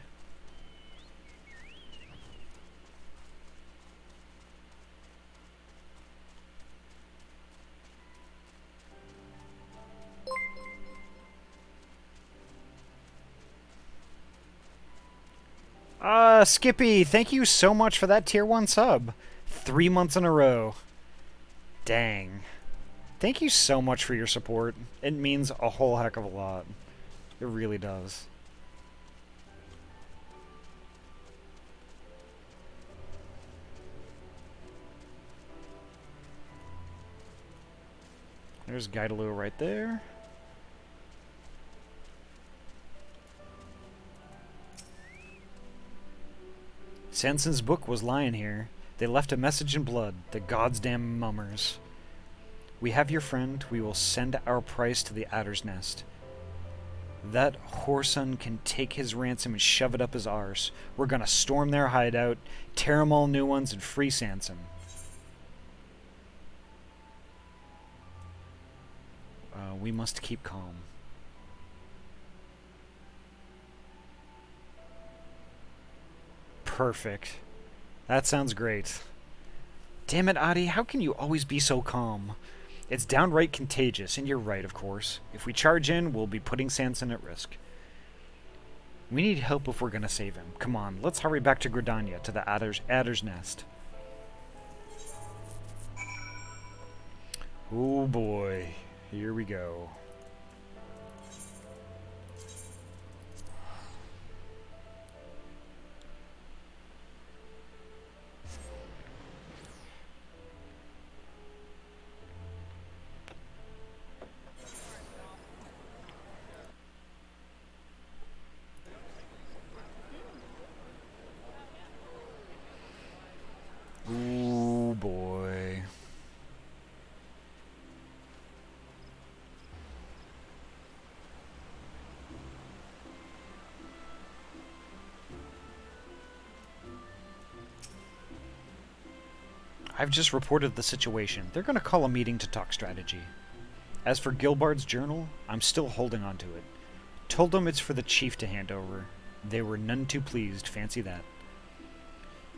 Skippy, thank you so much for that tier 1 sub. 3 months in a row. Dang. Thank you so much for your support. It means a whole heck of a lot. It really does. There's Gaidalo right there. Sanson's book was lying here. They left a message in blood, the gods damn mummers. We have your friend, we will send our price to the Adder's Nest. That whoreson can take his ransom and shove it up his arse. We're gonna storm their hideout, tear 'em all new ones, and free Sanson. We must keep calm. Perfect. That sounds great. Damn it, Ahty, how can you always be so calm? It's downright contagious, and you're right, of course. If we charge in, we'll be putting Sanson at risk. We need help if we're gonna save him. Come on, let's hurry back to Gridania, to the Adder's Nest. Oh boy, here we go. Ooh boy. I've just reported the situation. They're going to call a meeting to talk strategy. As for Gilbard's journal, I'm still holding on to it. Told them it's for the chief to hand over. They were none too pleased, fancy that.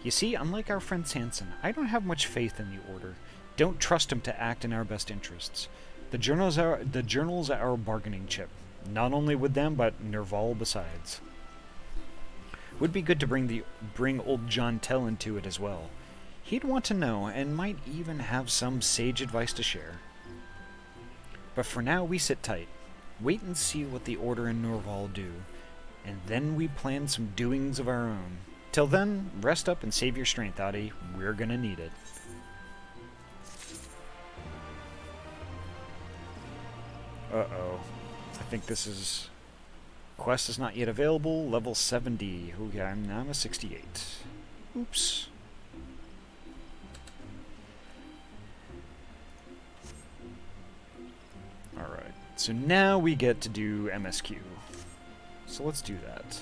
You see, unlike our friend Sanson, I don't have much faith in the Order. Don't trust him to act in our best interests. The journal's our bargaining chip. Not only with them, but Nerval besides. Would be good to bring old John Tell into it as well. He'd want to know, and might even have some sage advice to share. But for now, we sit tight. Wait and see what the Order and Nerval do, and then we plan some doings of our own. Till then, rest up and save your strength, Ahty. We're gonna need it. Uh-oh. I think this is... Quest is not yet available. Level 70. Okay, I'm a 68. Oops. Alright. So now we get to do MSQ. So let's do that.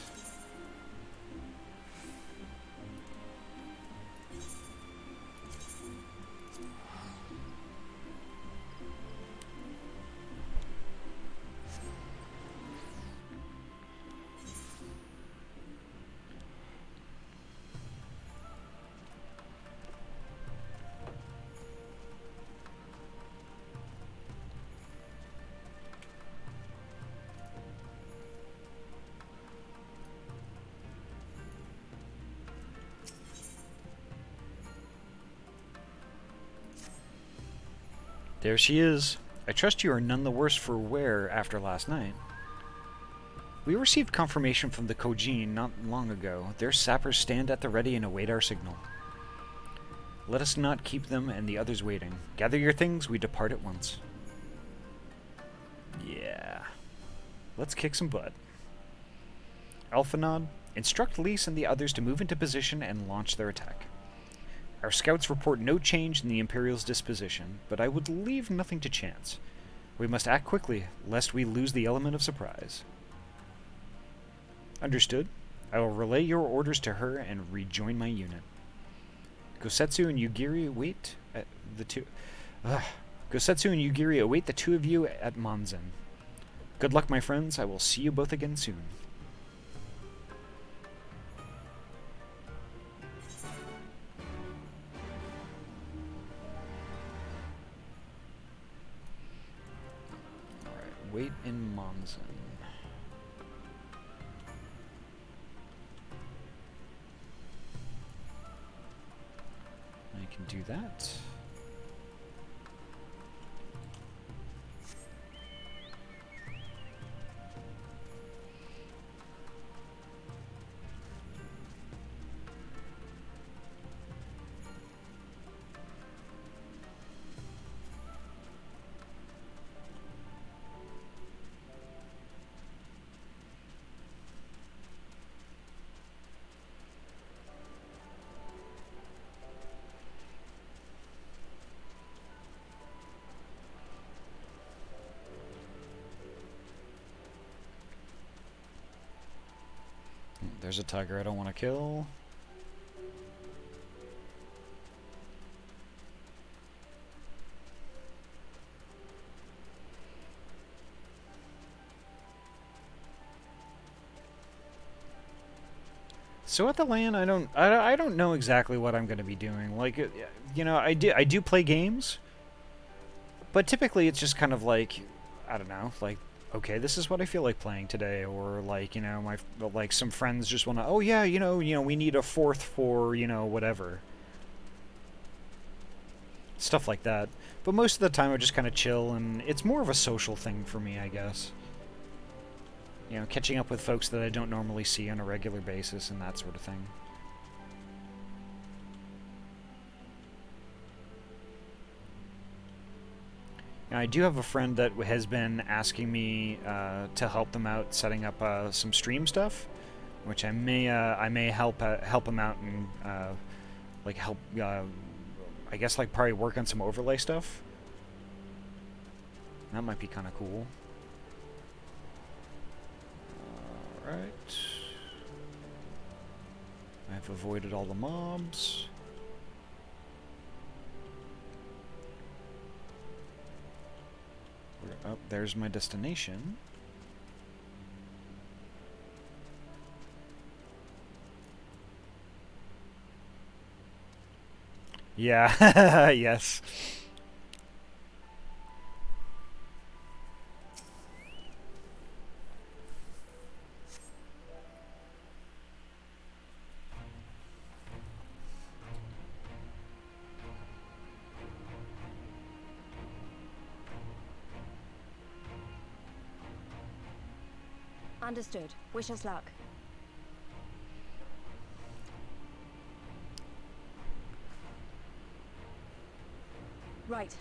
There she is. I trust you are none the worse for wear after last night. We received confirmation from the Kojin not long ago. Their sappers stand at the ready and await our signal. Let us not keep them and the others waiting. Gather your things, we depart at once. Yeah. Let's kick some butt. Alphanod, instruct Lise and the others to move into position and launch their attack. Our scouts report no change in the Imperial's disposition, but I would leave nothing to chance. We must act quickly, lest we lose the element of surprise. Understood. I will relay your orders to her and rejoin my unit. Gosetsu and Yugiri await the two... Gosetsu and Yugiri await the two of you at Monzen. Good luck, my friends. I will see you both again soon. Wait in Monzen. I can do that. There's a tiger I don't want to kill. So at the LAN, I don't know exactly what I'm going to be doing. Like, you know, I do play games, but typically it's just kind of like, I don't know, like, okay, this is what I feel like playing today, or like, you know, like some friends just want to, oh yeah, you know, we need a fourth for, you know, whatever. Stuff like that. But most of the time I just kind of chill, and it's more of a social thing for me, I guess. You know, catching up with folks that I don't normally see on a regular basis and that sort of thing. Now, I do have a friend that has been asking me to help them out setting up some stream stuff, which I may help him out and like help I guess like probably work on some overlay stuff. That might be kind of cool. Alright. I've avoided all the mobs. Oh, there's my destination. Yeah, yes. Understood. Wish us luck. Right.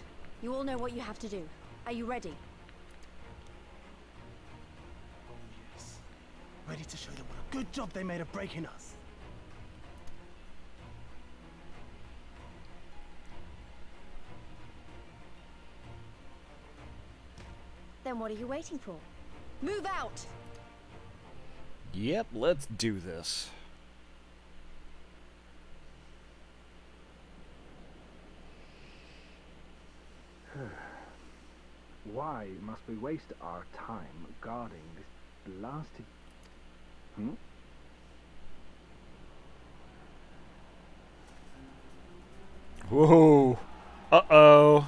You all know what you have to do. Are you ready? ready to show them what a good job they made of breaking us. Then what are you waiting for? Move out! Yep, let's do this. Why must we waste our time guarding this blasted... Whoa! Uh-oh!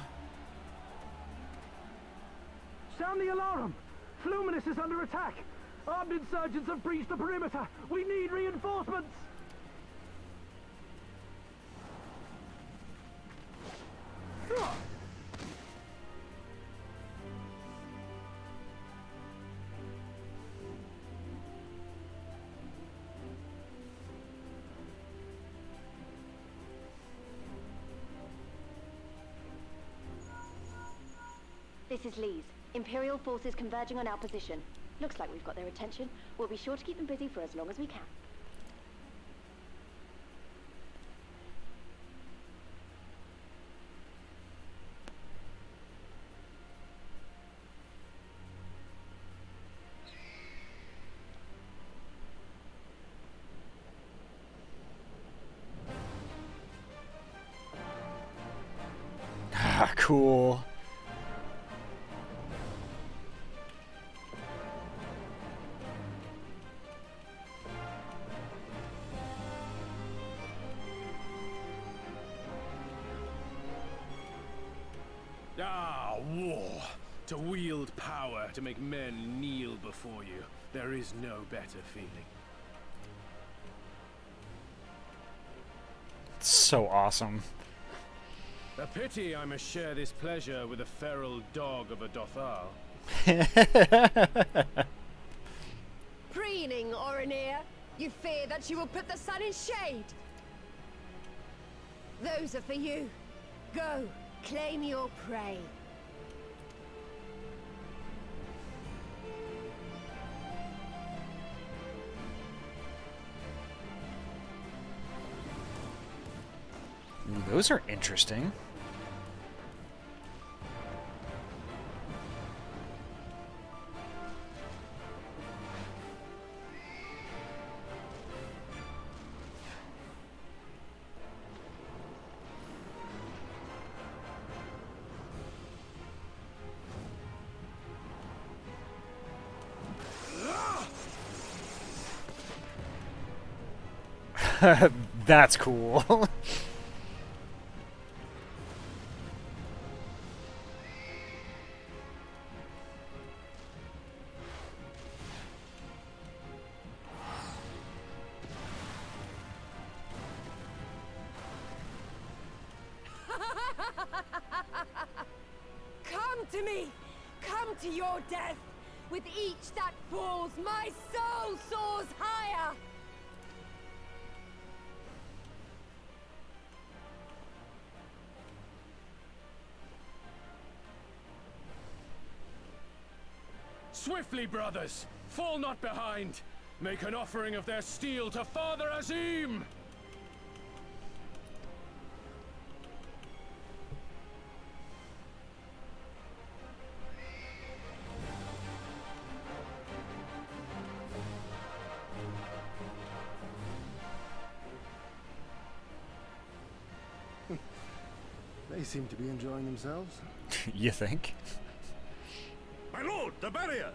Sound the alarm! Fluminous is under attack! Armed insurgents have breached the perimeter! We need reinforcements! This is Lee's. Imperial forces converging on our position. Looks like we've got their attention. We'll be sure to keep them busy for as long as we can. Ah, cool. Ah, war. To wield power, to make men kneel before you. There is no better feeling. It's so awesome. A pity I must share this pleasure with a feral dog of a Dothal. Preening, Oreneer. You fear that she will put the sun in shade. Those are for you. Go, claim your prey. Ooh, those are interesting. That's cool. Come to me! Come to your death! With each that falls, my soul soars higher! Swiftly, brothers! Fall not behind! Make an offering of their steel to Father Azim! They seem to be enjoying themselves. You think? My lord, the barrier!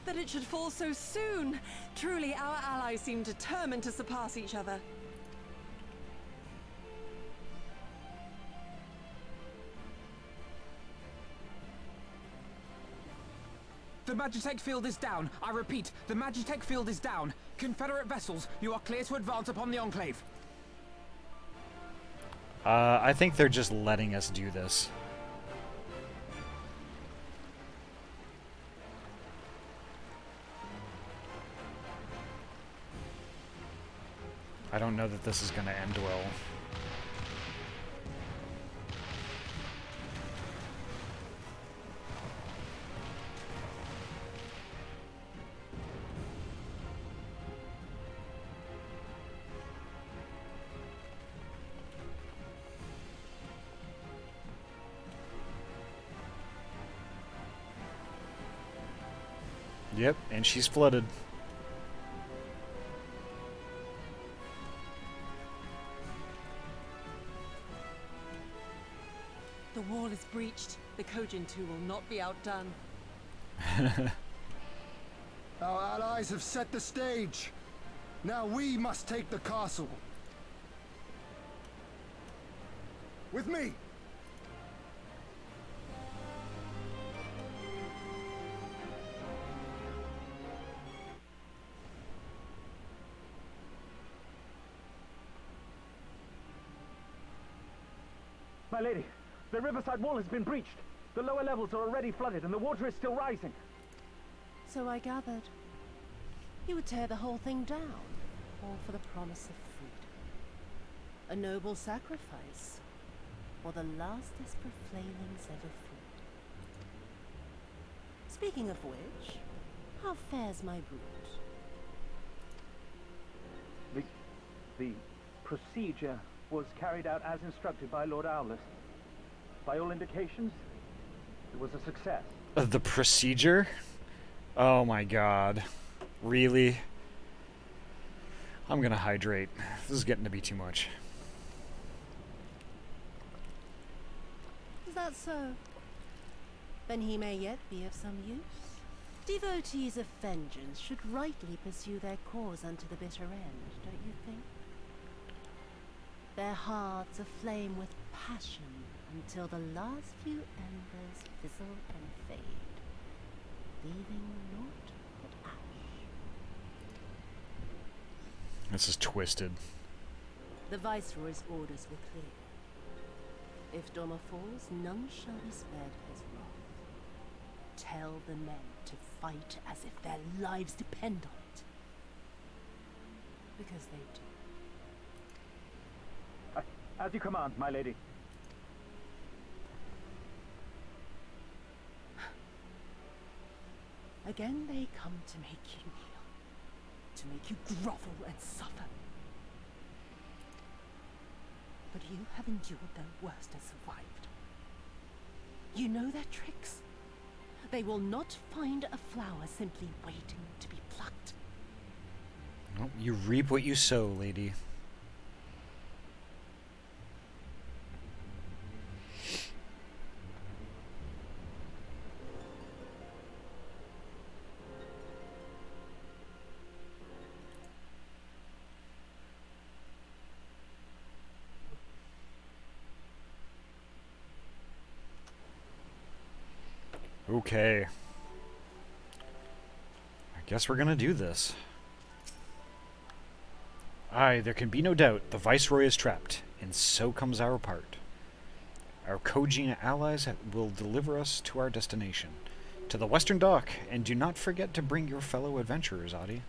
That it should fall so soon. Truly, our allies seem determined to surpass each other. The Magitech field is down. I repeat, the Magitech field is down. Confederate vessels, you are clear to advance upon the Enclave. I think they're just letting us do this. I don't know that this is going to end well. Yep, and she's flooded. The wall is breached. The Kojin 2 will not be outdone. Our allies have set the stage. Now we must take the castle. With me! My lady, the riverside wall has been breached. The lower levels are already flooded and the water is still rising. So I gathered. You would tear the whole thing down, all for the promise of freedom. A noble sacrifice, or the last desperate flailings ever freed. Speaking of which, how fares my brood? The procedure was carried out as instructed by Lord Owless. By all indications, it was a success. The procedure? Oh my god. Really? I'm gonna hydrate. This is getting to be too much. Is that so? Then he may yet be of some use. Devotees of vengeance should rightly pursue their cause unto the bitter end, don't you think? Their hearts aflame with passion until the last few embers fizzle and fade, leaving naught but ash. This is twisted. The Viceroy's orders were clear. If Doma falls, none shall be spared his wrath. Tell the men to fight as if their lives depend on it. Because they do. As you command, my lady. Again they come to make you kneel, to make you grovel and suffer. But you have endured their worst and survived. You know their tricks. They will not find a flower simply waiting to be plucked. Well, you reap what you sow, lady. Okay. I guess we're gonna do this. Aye, there can be no doubt the Viceroy is trapped, and so comes our part. Our Kojin allies will deliver us to our destination, to the Western Dock, and do not forget to bring your fellow adventurers, Ahty.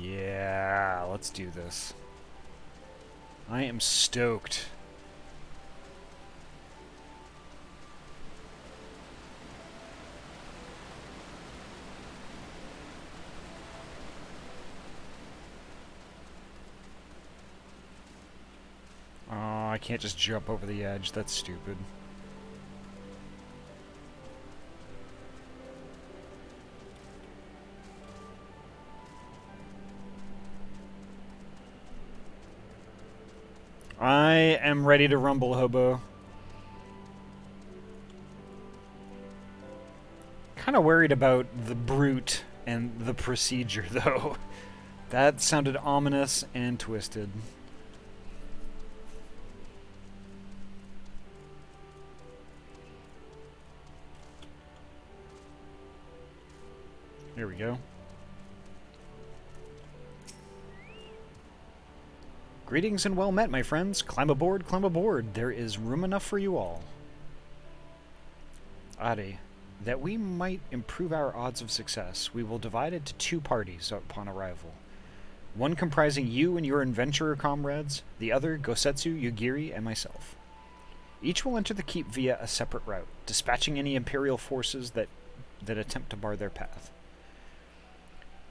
Yeah, let's do this. I am stoked. Oh, I can't just jump over the edge. That's stupid. I am ready to rumble, hobo. Kind of worried about the brute and the procedure, though. That sounded ominous and twisted. Here we go. Greetings and well met, my friends. Climb aboard, climb aboard. There is room enough for you all. Ahty, that we might improve our odds of success, we will divide into two parties upon arrival. One comprising you and your adventurer comrades, the other Gosetsu, Yugiri, and myself. Each will enter the keep via a separate route, dispatching any Imperial forces that attempt to bar their path.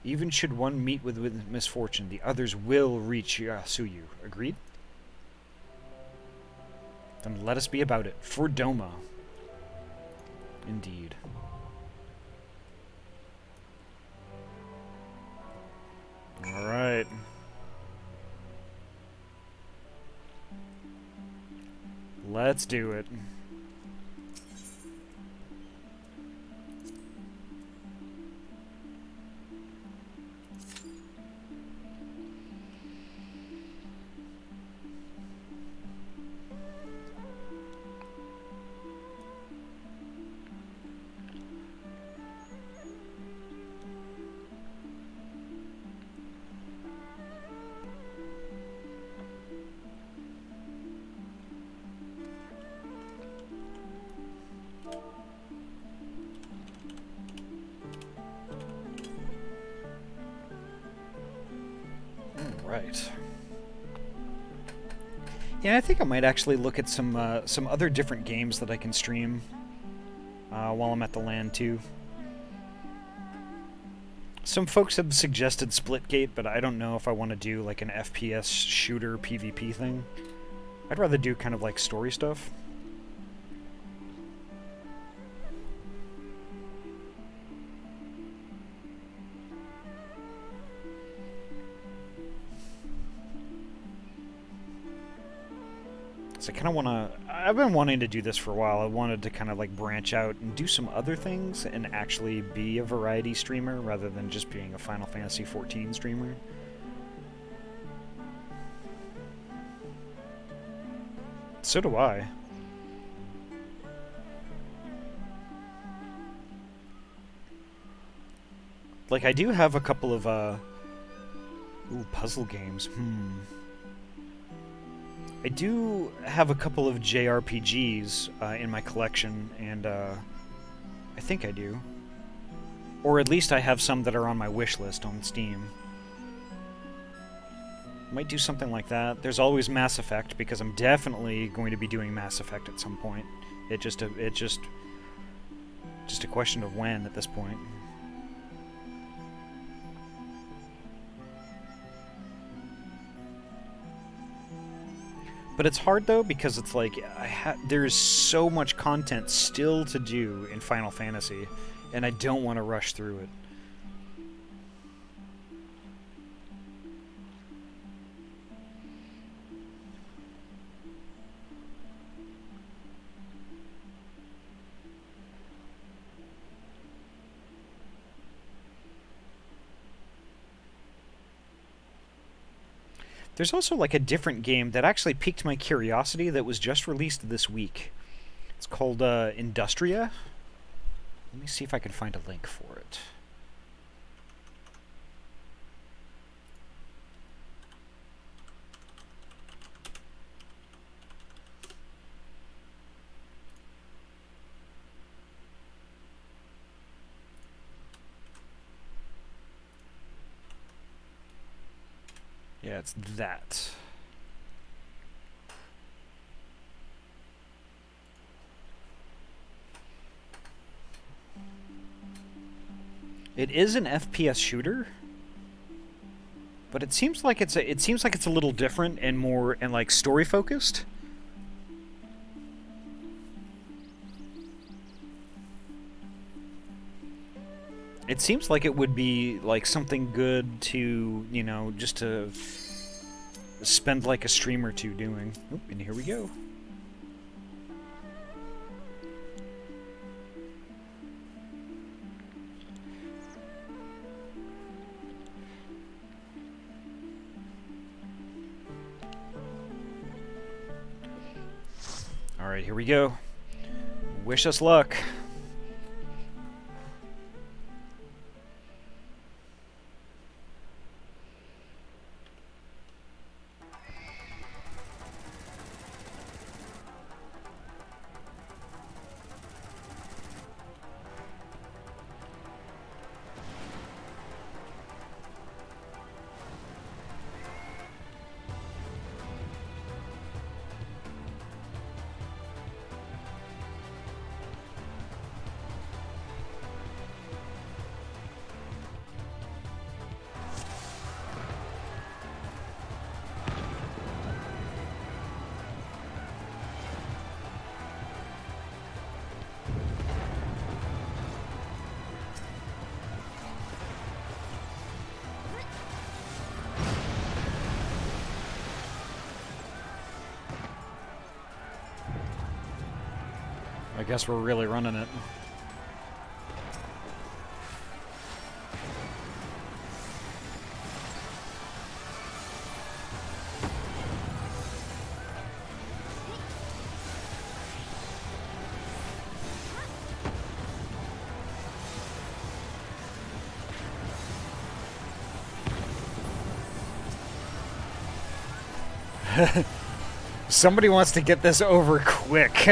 Even should one meet with misfortune, the others will reach Yasuyu. Agreed? Then let us be about it. For Doma. Indeed. Alright. Let's do it. Right. Yeah, I think I might actually look at some other different games that I can stream while I'm at the LAN too. Some folks have suggested Splitgate, but I don't know if I want to do like an FPS shooter PvP thing. I'd rather do kind of like story stuff. So I kind of want to... I've been wanting to do this for a while. I wanted to kind of like branch out and do some other things and actually be a variety streamer rather than just being a Final Fantasy XIV streamer. So do I. Like, I do have a couple of, ooh, puzzle games. I do have a couple of JRPGs in my collection, and I think I do. Or at least I have some that are on my wish list on Steam. Might do something like that. There's always Mass Effect, because I'm definitely going to be doing Mass Effect at some point. It's just a question of when at this point. But it's hard though, because it's like there's so much content still to do in Final Fantasy, and I don't want to rush through it. There's also like a different game that actually piqued my curiosity that was just released this week. It's called Industria. Let me see if I can find a link for it. Yeah, it's that. It is an FPS shooter, but it seems like it's a little different and more and like story focused. It seems like it would be like something good to, you know, just to spend like a stream or two doing. Oop, and here we go. All right, here we go. Wish us luck. I guess we're really running it. Somebody wants to get this over quick.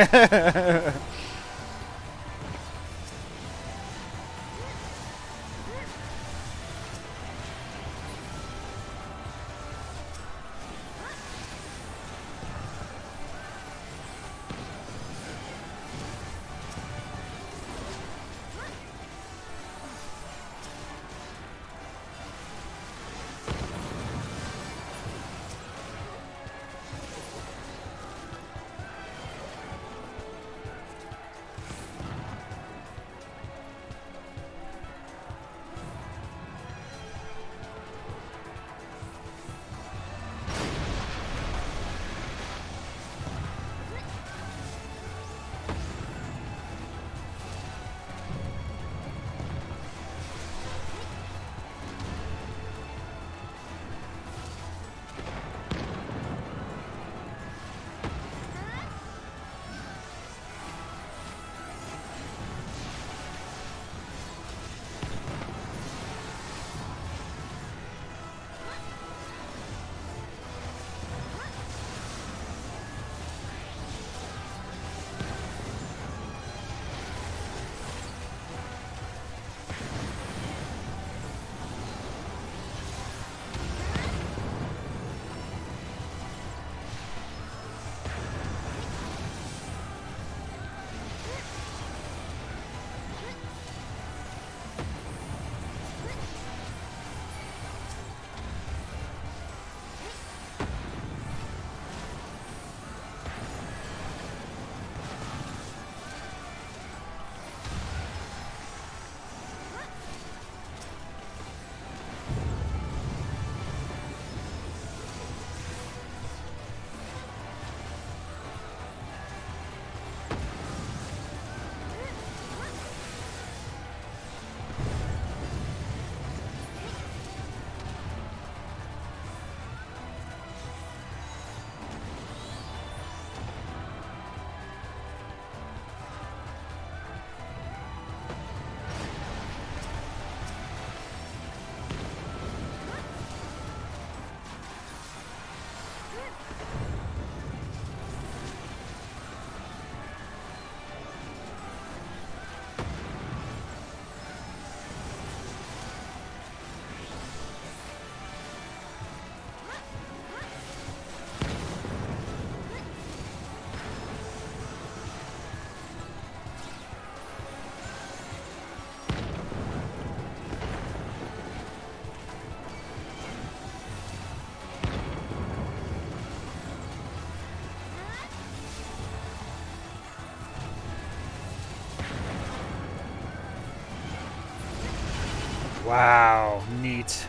Wow, neat.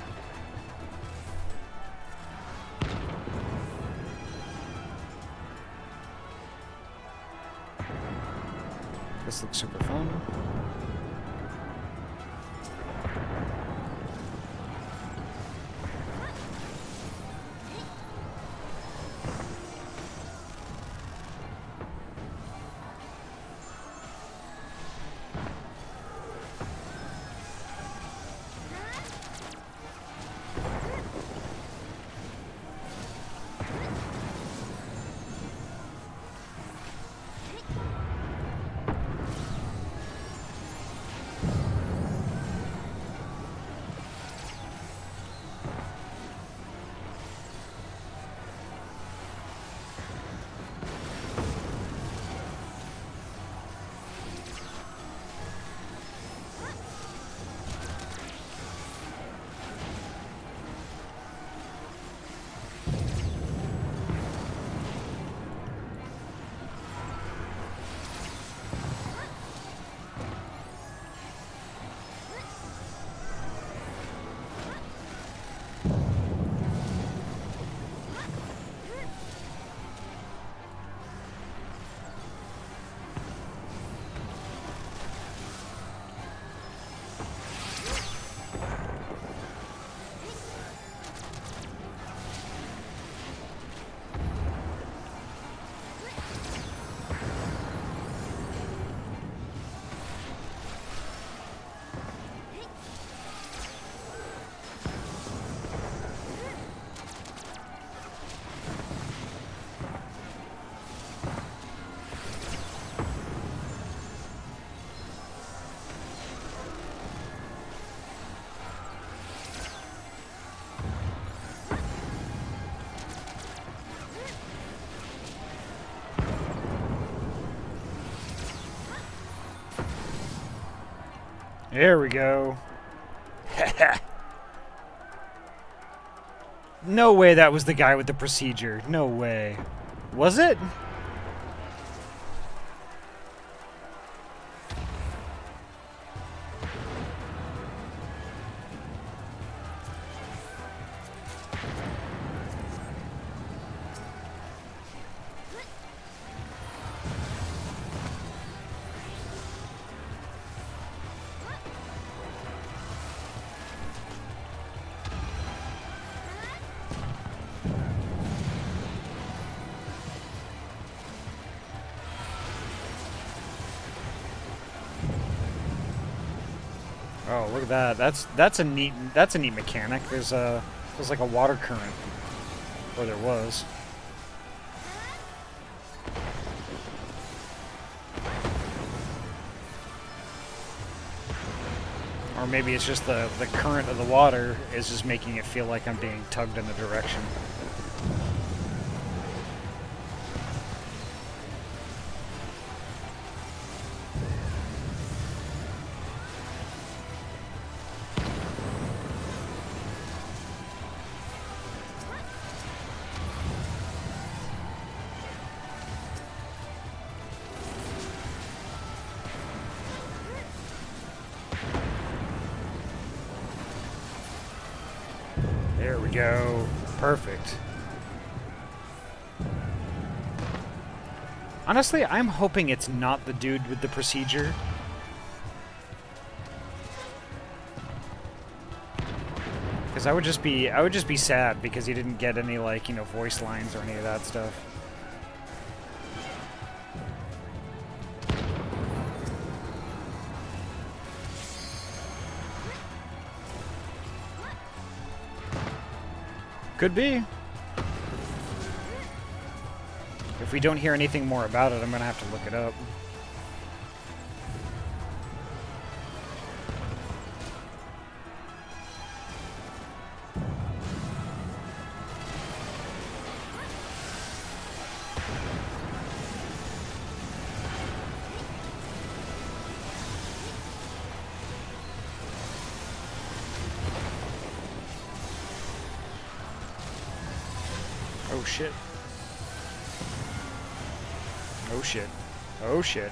This looks super fun. There we go. No way that was the guy with the procedure. No way. Was it? Oh, look at that. That's a neat mechanic. There's like a water current. Or there was. Or maybe it's just the current of the water is just making it feel like I'm being tugged in a direction. There we go. Perfect. Honestly, I'm hoping it's not the dude with the procedure. Because I would just be sad because he didn't get any, like, you know, voice lines or any of that stuff. Could be. If we don't hear anything more about it, I'm gonna have to look it up. Oh shit. Oh shit. Oh shit.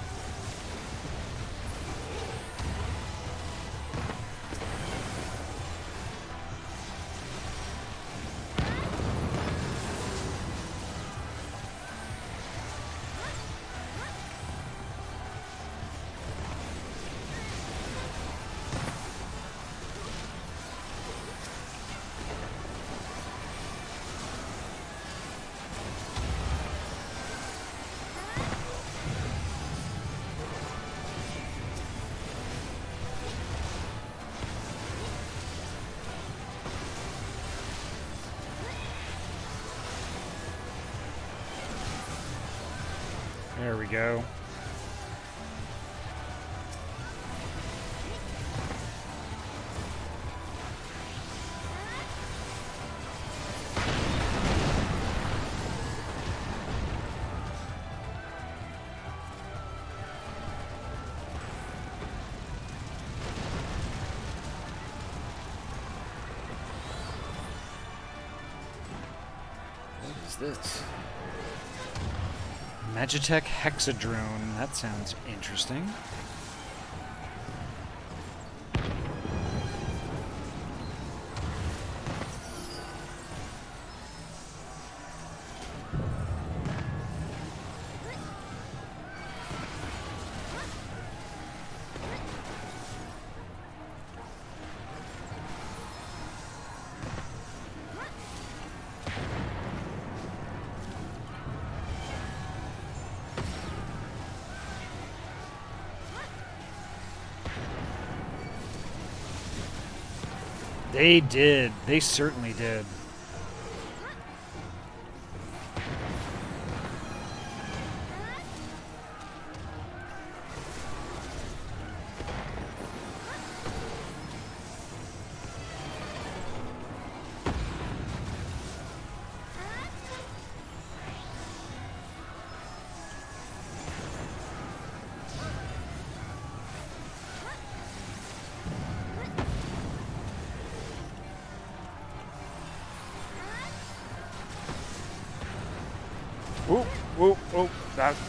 There we go. What is this? Magitech Hexadrone. That sounds interesting. They did. They certainly did.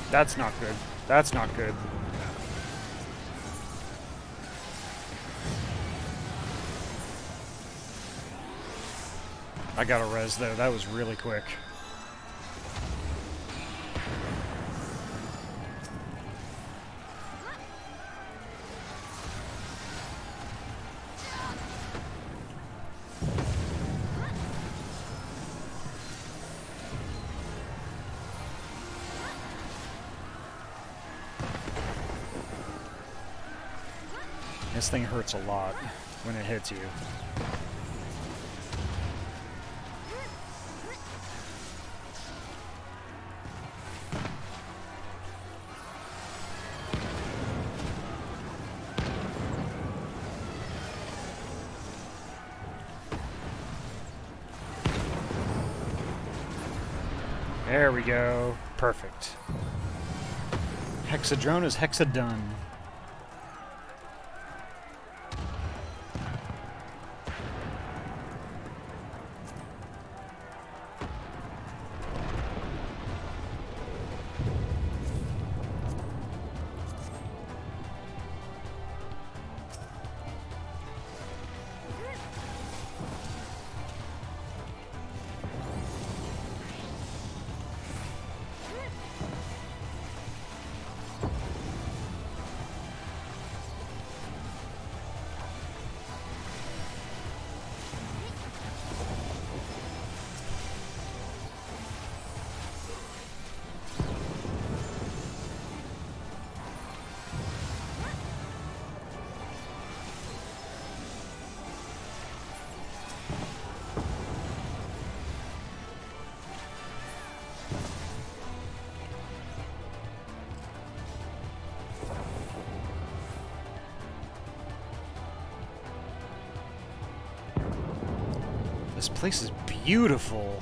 That's not good. That's not good. I got a res though. That was really quick. This thing hurts a lot when it hits you. There we go. Perfect. Hexadrone is hexadone. This place is beautiful.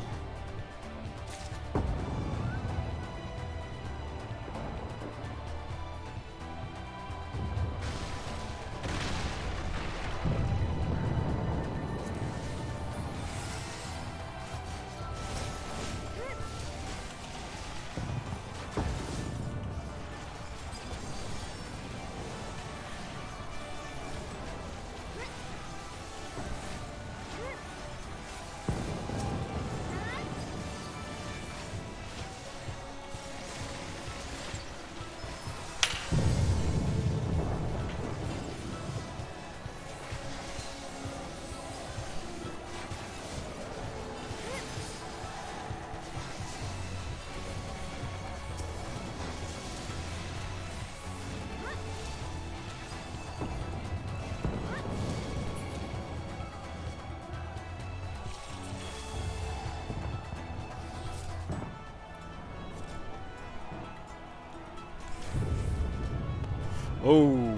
Oh.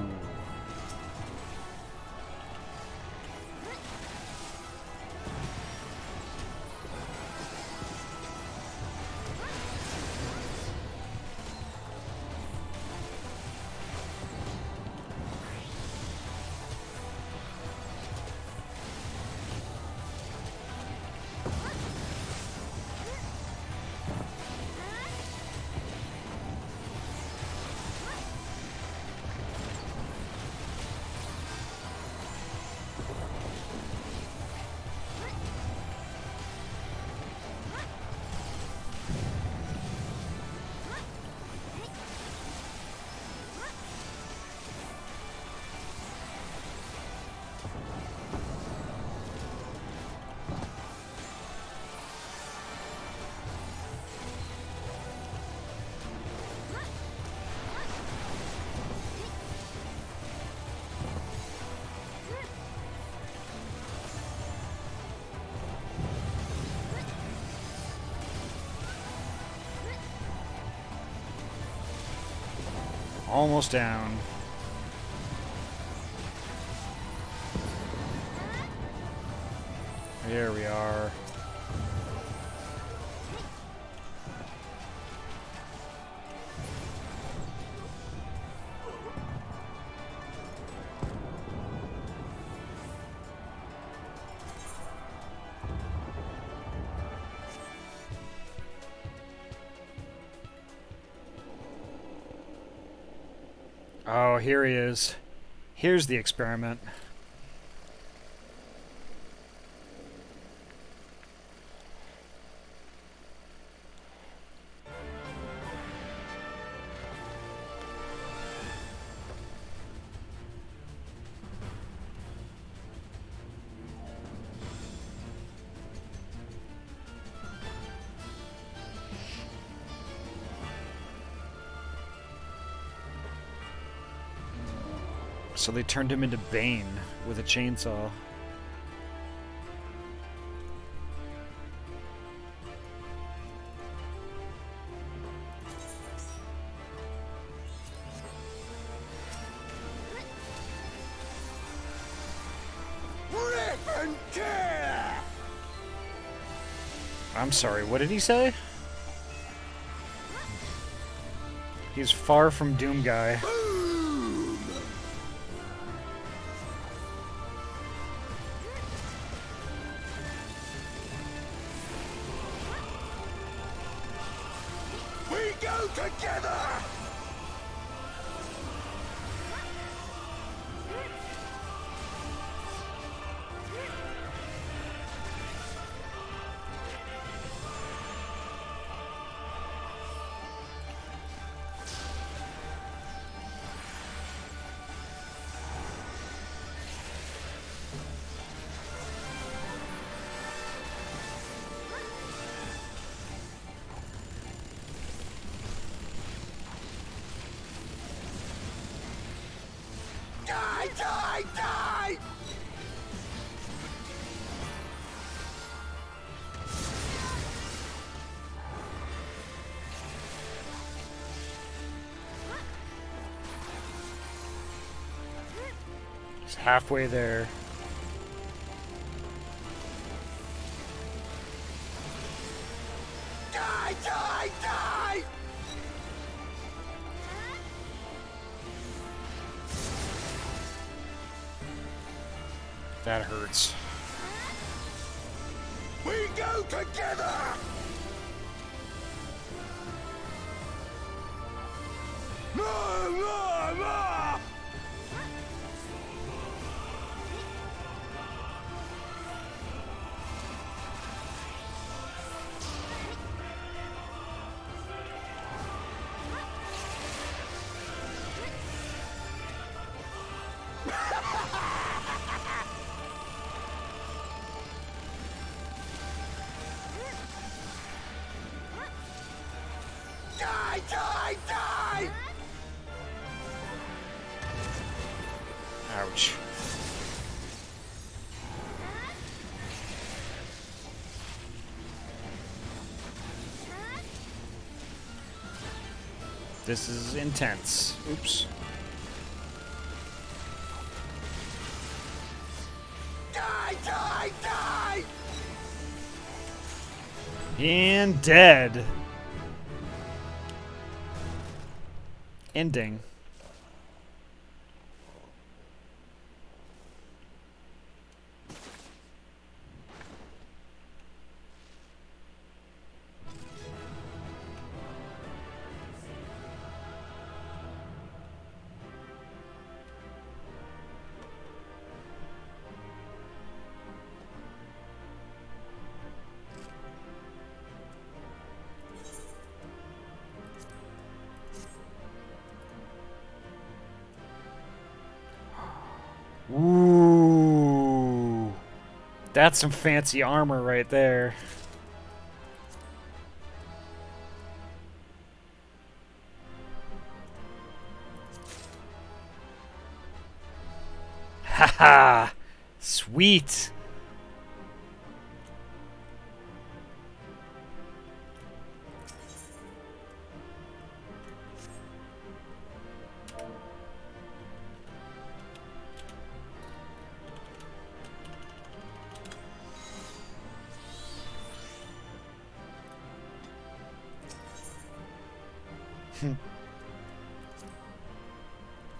Almost down. There we are. Oh, here he is. Here's the experiment. So they turned him into Bane with a chainsaw. Rip and tear! I'm sorry, what did he say? He's far from Doom Guy. We go together! Die, die, die! He's halfway there. Die, die, die! That hurts. We go together! No, no, no! Die, die, die! Ouch. This is intense. Oops. Die, die, die! And dead. Ending. Ooh. That's some fancy armor right there. Haha. Sweet.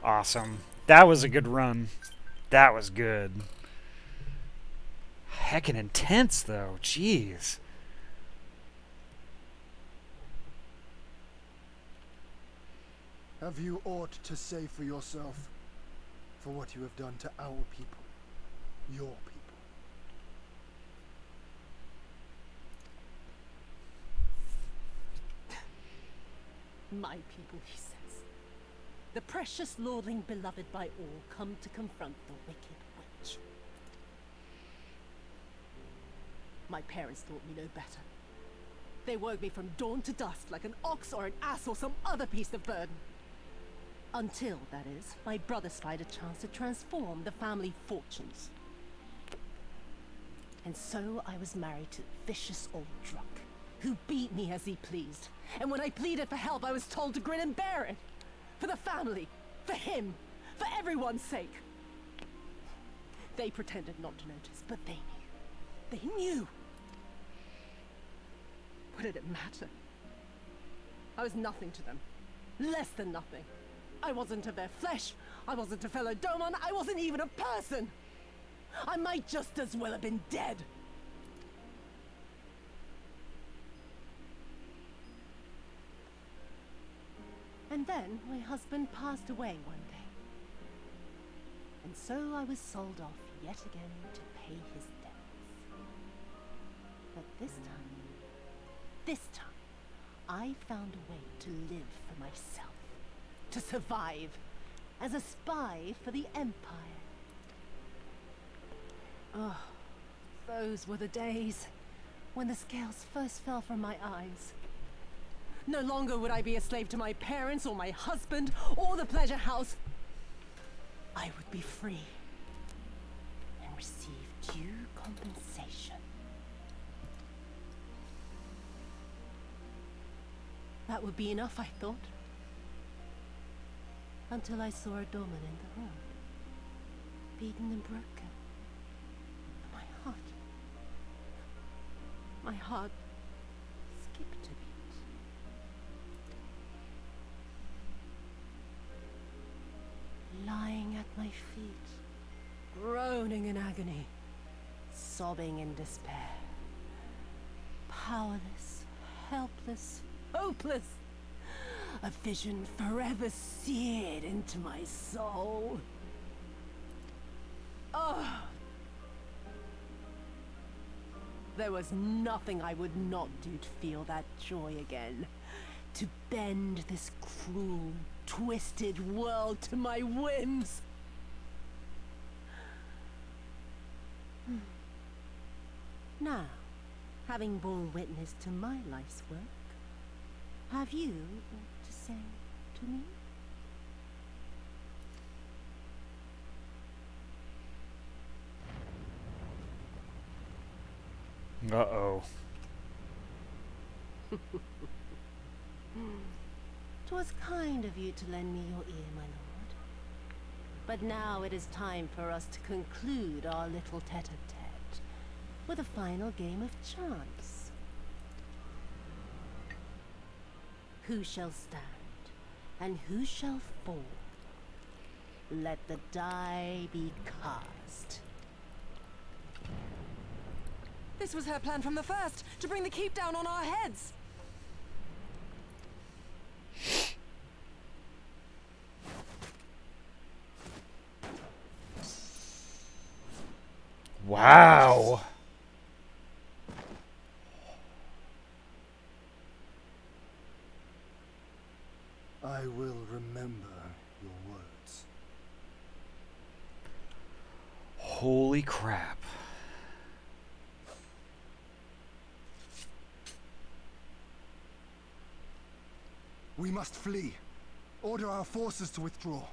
Awesome. That was a good run. That was good. Heckin' intense, though. Jeez. Have you aught to say for yourself? For what you have done to our people? Your people? My people, he says. The precious lordling beloved by all, come to confront the wicked witch. My parents taught me no better. They woke me from dawn to dusk like an ox or an ass or some other beast of burden. Until, that is, my brother spied a chance to transform the family fortunes. And so I was married to a vicious old drunk, who beat me as he pleased. And when I pleaded for help, I was told to grin and bear it. For the family, for him, for everyone's sake. They pretended not to notice, but they knew. They knew. What did it matter? I was nothing to them. Less than nothing. I wasn't of their flesh. I wasn't a fellow Doma. I wasn't even a person. I might just as well have been dead. And then my husband passed away one day. And so I was sold off yet again to pay his debts. But this time, I found a way to live for myself. To survive. As a spy for the Empire. Oh, those were the days when the scales first fell from my eyes. No longer would I be a slave to my parents or my husband or the pleasure house. I would be free and receive due compensation. That would be enough, I thought. Until I saw a Doman in the road, beaten and broken. My heart skipped a beat. Lying at my feet, groaning in agony, sobbing in despair. Powerless, helpless, hopeless. A vision forever seared into my soul. Oh! There was nothing I would not do to feel that joy again. To bend this cruel, twisted world to my whims. Now, having borne witness to my life's work, have you aught to say to me? Uh-oh. 'Twas kind of you to lend me your ear, my lord. But now it is time for us to conclude our little tete-a-tete with a final game of chance. Who shall stand, and who shall fall? Let the die be cast. This was her plan from the first, to bring the keep down on our heads. Wow. I will remember your words. Holy crap. We must flee. Order our forces to withdraw.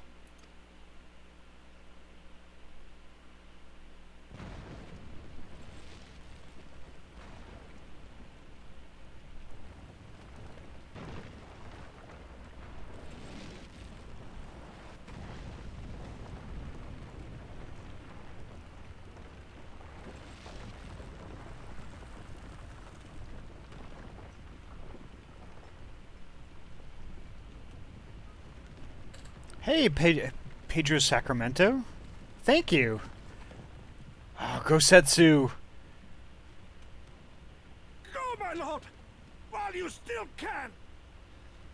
Hey, Pedro Sacramento. Thank you. Oh, Gosetsu. Go, my lord! While you still can!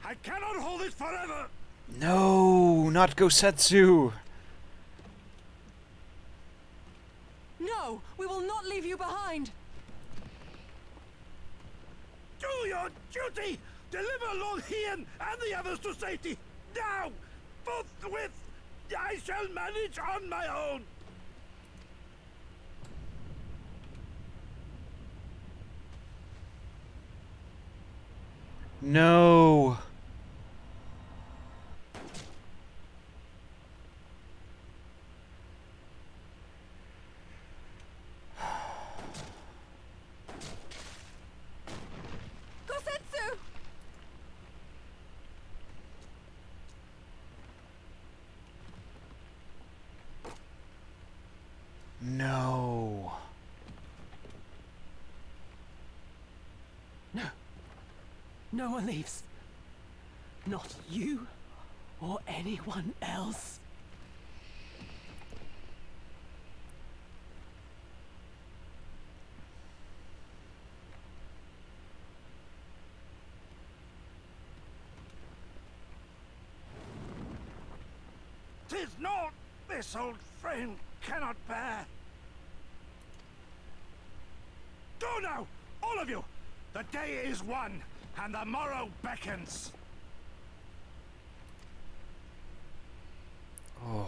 I cannot hold it forever! No, not Gosetsu! No, we will not leave you behind. Do your duty! Deliver Lord Hien and the others to safety! Now! Forthwith! I shall manage on my own! No! Gosetsu! No. No. No one leaves. Not you or anyone else. "'Tis naught this old frame cannot bear. Go now, all of you! The day is won, and the morrow beckons. Oh.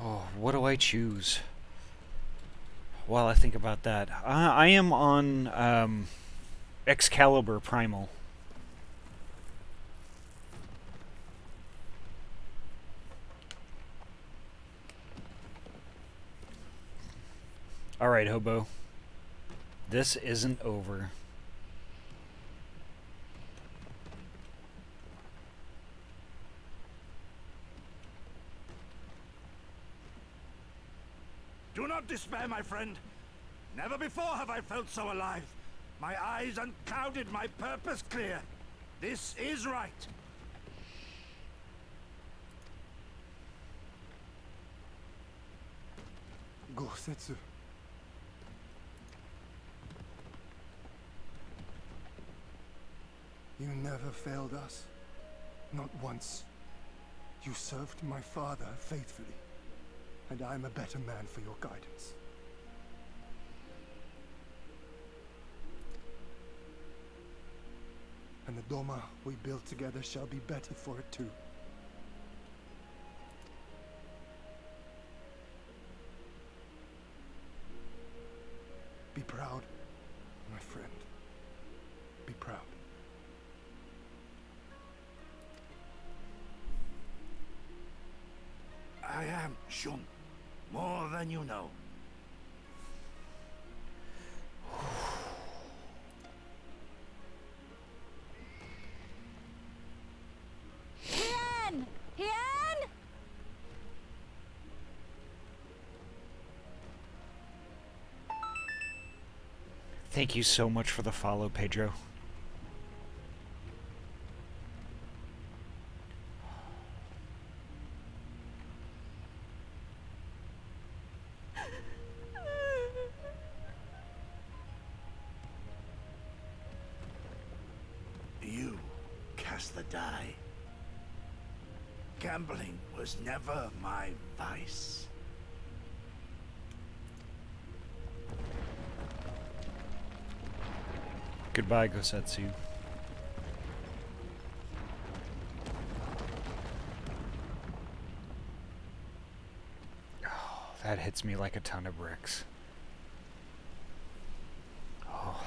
Oh, what do I choose? While I think about that, I am on Excalibur Primal. Alright, Hobo. This isn't over. Do not despair, my friend. Never before have I felt so alive. My eyes unclouded, my purpose clear. This is right. Gosetsu. You never failed us. Not once. You served my father faithfully, and I'm a better man for your guidance. And the Doma we built together shall be better for it too. Be proud, my friend. Be proud. I am, Shun. More than you know. Hien! Hien! Thank you so much for the follow, Pedro. You cast the die. Gambling was never my vice. Goodbye, Gosetsu. Oh, that hits me like a ton of bricks. Oh.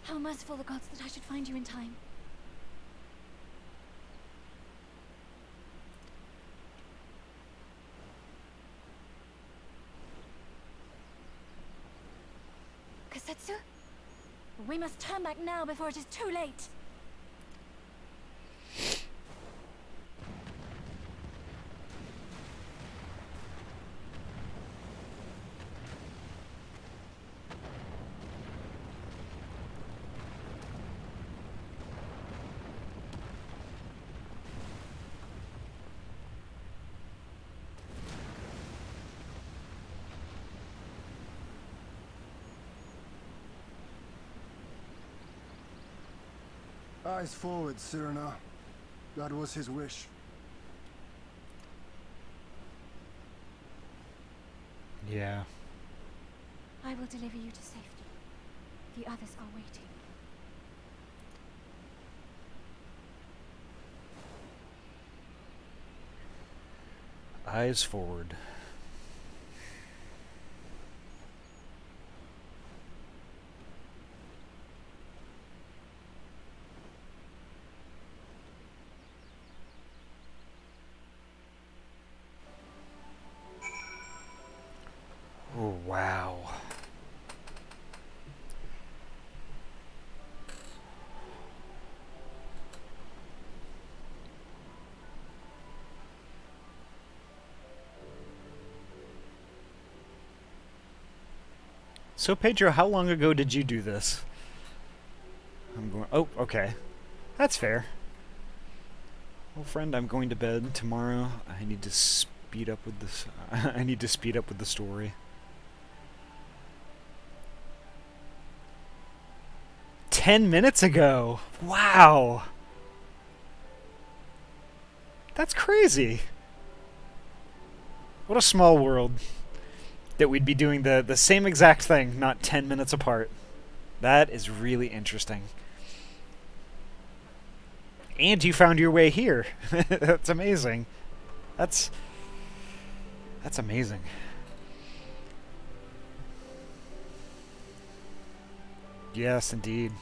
How merciful the gods that I should find you in time. Kosetsu? We must turn back now before it is too late. Eyes forward, Cyrano. That was his wish. Yeah. I will deliver you to safety. The others are waiting. Eyes forward. Oh, wow. So, Pedro, how long ago did you do this? I'm going... Oh, okay. That's fair. Well, friend, I'm going to bed tomorrow. I need to speed up with this. I need to speed up with the story. 10 minutes ago! Wow! That's crazy! What a small world. That we'd be doing the same exact thing, not 10 minutes apart. That is really interesting. And you found your way here. That's amazing. That's amazing. Yes, indeed.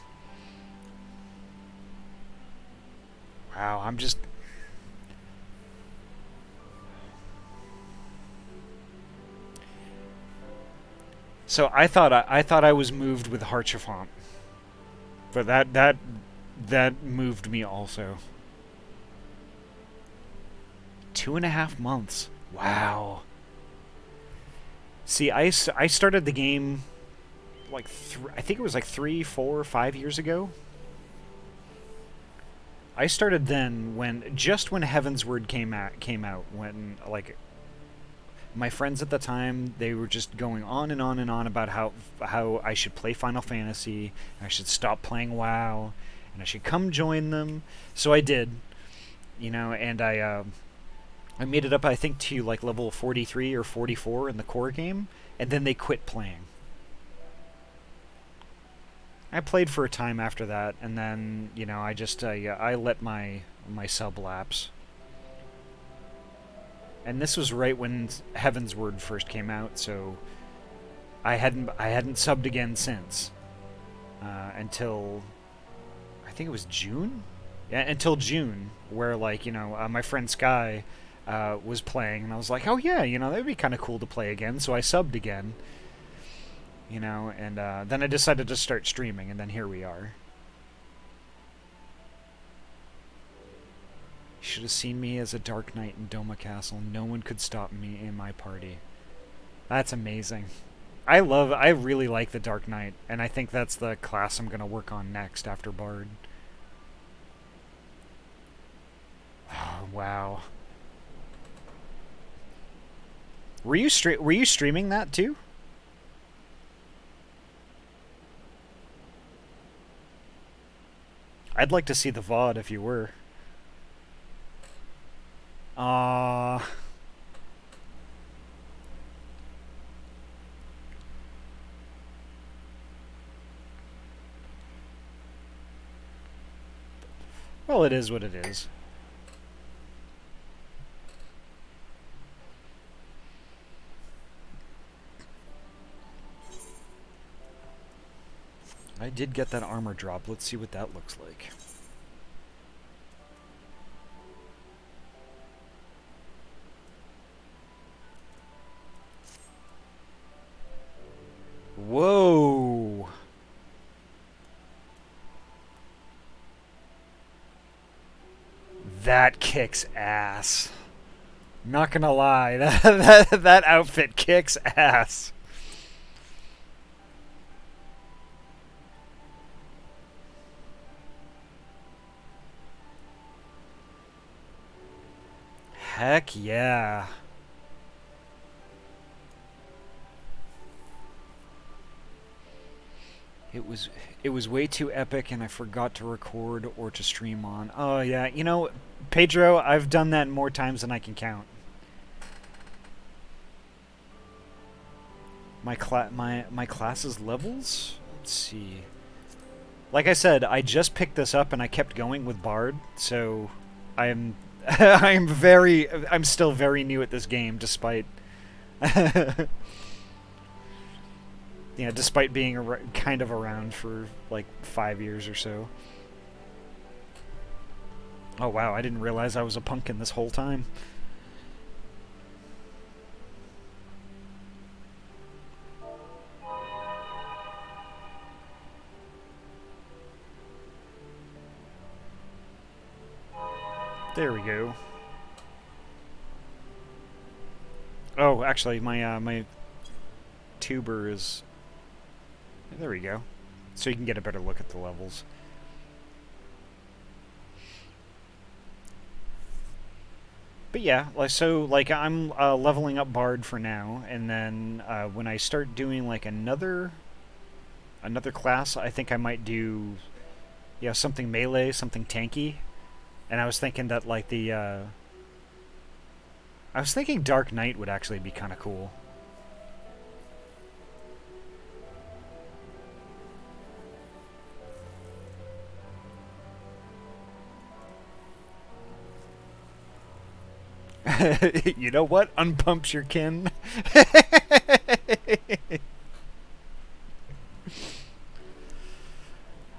Wow, I'm just... So I thought I was moved with Harchefant, but that moved me also. 2.5 months. Wow. See, I started the game like I think it was like 3, 4, 5 years ago. I started then when Heavensward came out, when like my friends at the time, they were just going on and on and on about how I should play Final Fantasy, and I should stop playing WoW, and I should come join them. So I did, you know, and I made it up, I think, to like level 43 or 44 in the core game, and then they quit playing. I played for a time after that, and then, you know, I just I let my sub lapse. And this was right when Heavensward first came out, so I hadn't subbed again since until I think it was June. Yeah, until June, where like, you know, my friend Sky was playing, and I was like, oh yeah, you know, that'd be kind of cool to play again. So I subbed again, you know, and then I decided to start streaming, and then here we are. You should have seen me as a Dark Knight in Doma Castle. No one could stop me in my party. That's amazing. I really like the Dark Knight, and I think that's the class I'm going to work on next after Bard. Oh, wow. Were you streaming that too? I'd like to see the VOD if you were. Well, it is what it is. I did get that armor drop. Let's see what that looks like. Whoa! That kicks ass. Not gonna lie, that outfit kicks ass. Heck yeah. It was way too epic, and I forgot to record or to stream on. Oh yeah, you know, Pedro, I've done that more times than I can count. My class's levels? Let's see. Like I said, I just picked this up and I kept going with Bard, so I'm I'm still very new at this game, despite yeah, despite being kind of around for like 5 years or so. Oh wow, I didn't realize I was a pumpkin this whole time. There we go. Oh, actually, my tuber is... There we go. So you can get a better look at the levels. But yeah, like I'm leveling up Bard for now, and then when I start doing like another class, I think I might do, yeah, something melee, something tanky. And I was thinking that, like, I was thinking Dark Knight would actually be kind of cool. You know what? Unpumps your kin.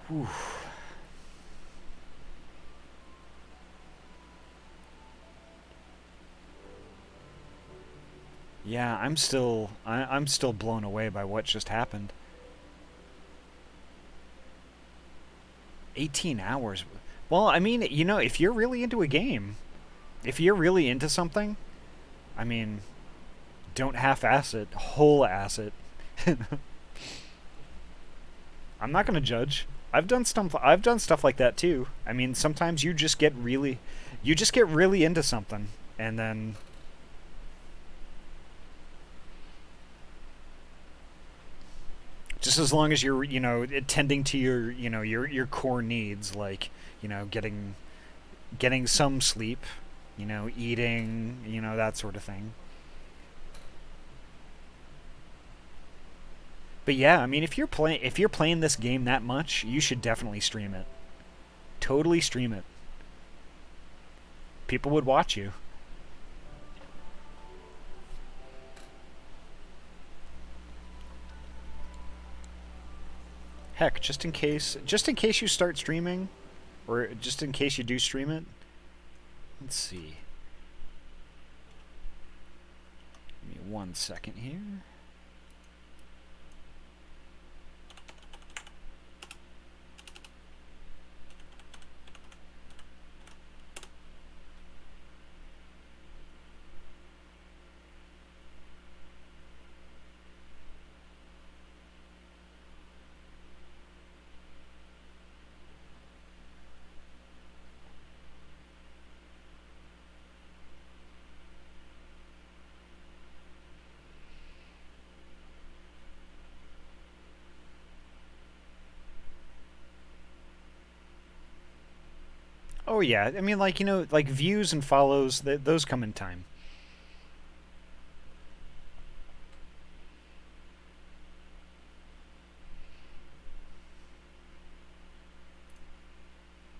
Whew. Yeah, I'm still blown away by what just happened. 18 hours. Well, I mean, you know, if you're really into a game, if you're really into something, I mean, don't half-ass it, whole-ass it. I'm not gonna judge. I've done stuff like that too. I mean, sometimes you just get really into something, and then just as long as you're, you know, tending to your, you know, your core needs, like, you know, getting some sleep, you know, eating, you know, that sort of thing. But yeah, I mean, if you're playing this game that much, you should definitely stream it. Totally stream it. People would watch you. Heck, just in case you start streaming, or just in case you do stream it. Let's see. Give me 1 second here. Oh yeah, I mean, like, you know, like views and follows, those come in time.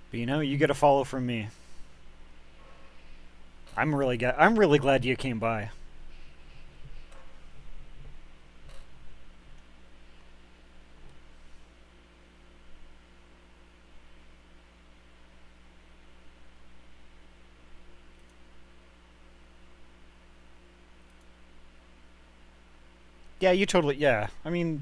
But you know, you get a follow from me. I'm really glad you came by. Yeah, you totally, yeah. I mean...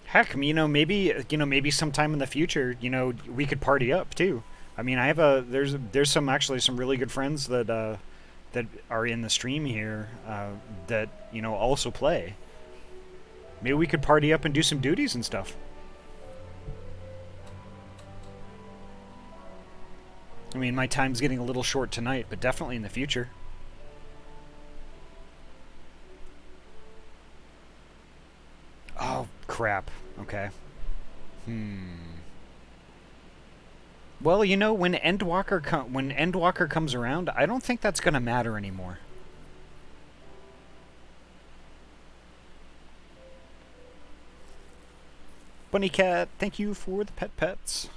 Heck, you know, maybe sometime in the future, you know, we could party up too. I mean, I have there's actually some really good friends that that are in the stream here that, you know, also play. Maybe we could party up and do some duties and stuff. I mean, my time's getting a little short tonight, but definitely in the future. Oh, crap. Okay. Well, you know, when Endwalker comes around, I don't think that's gonna matter anymore. Bunny Cat, thank you for the pets.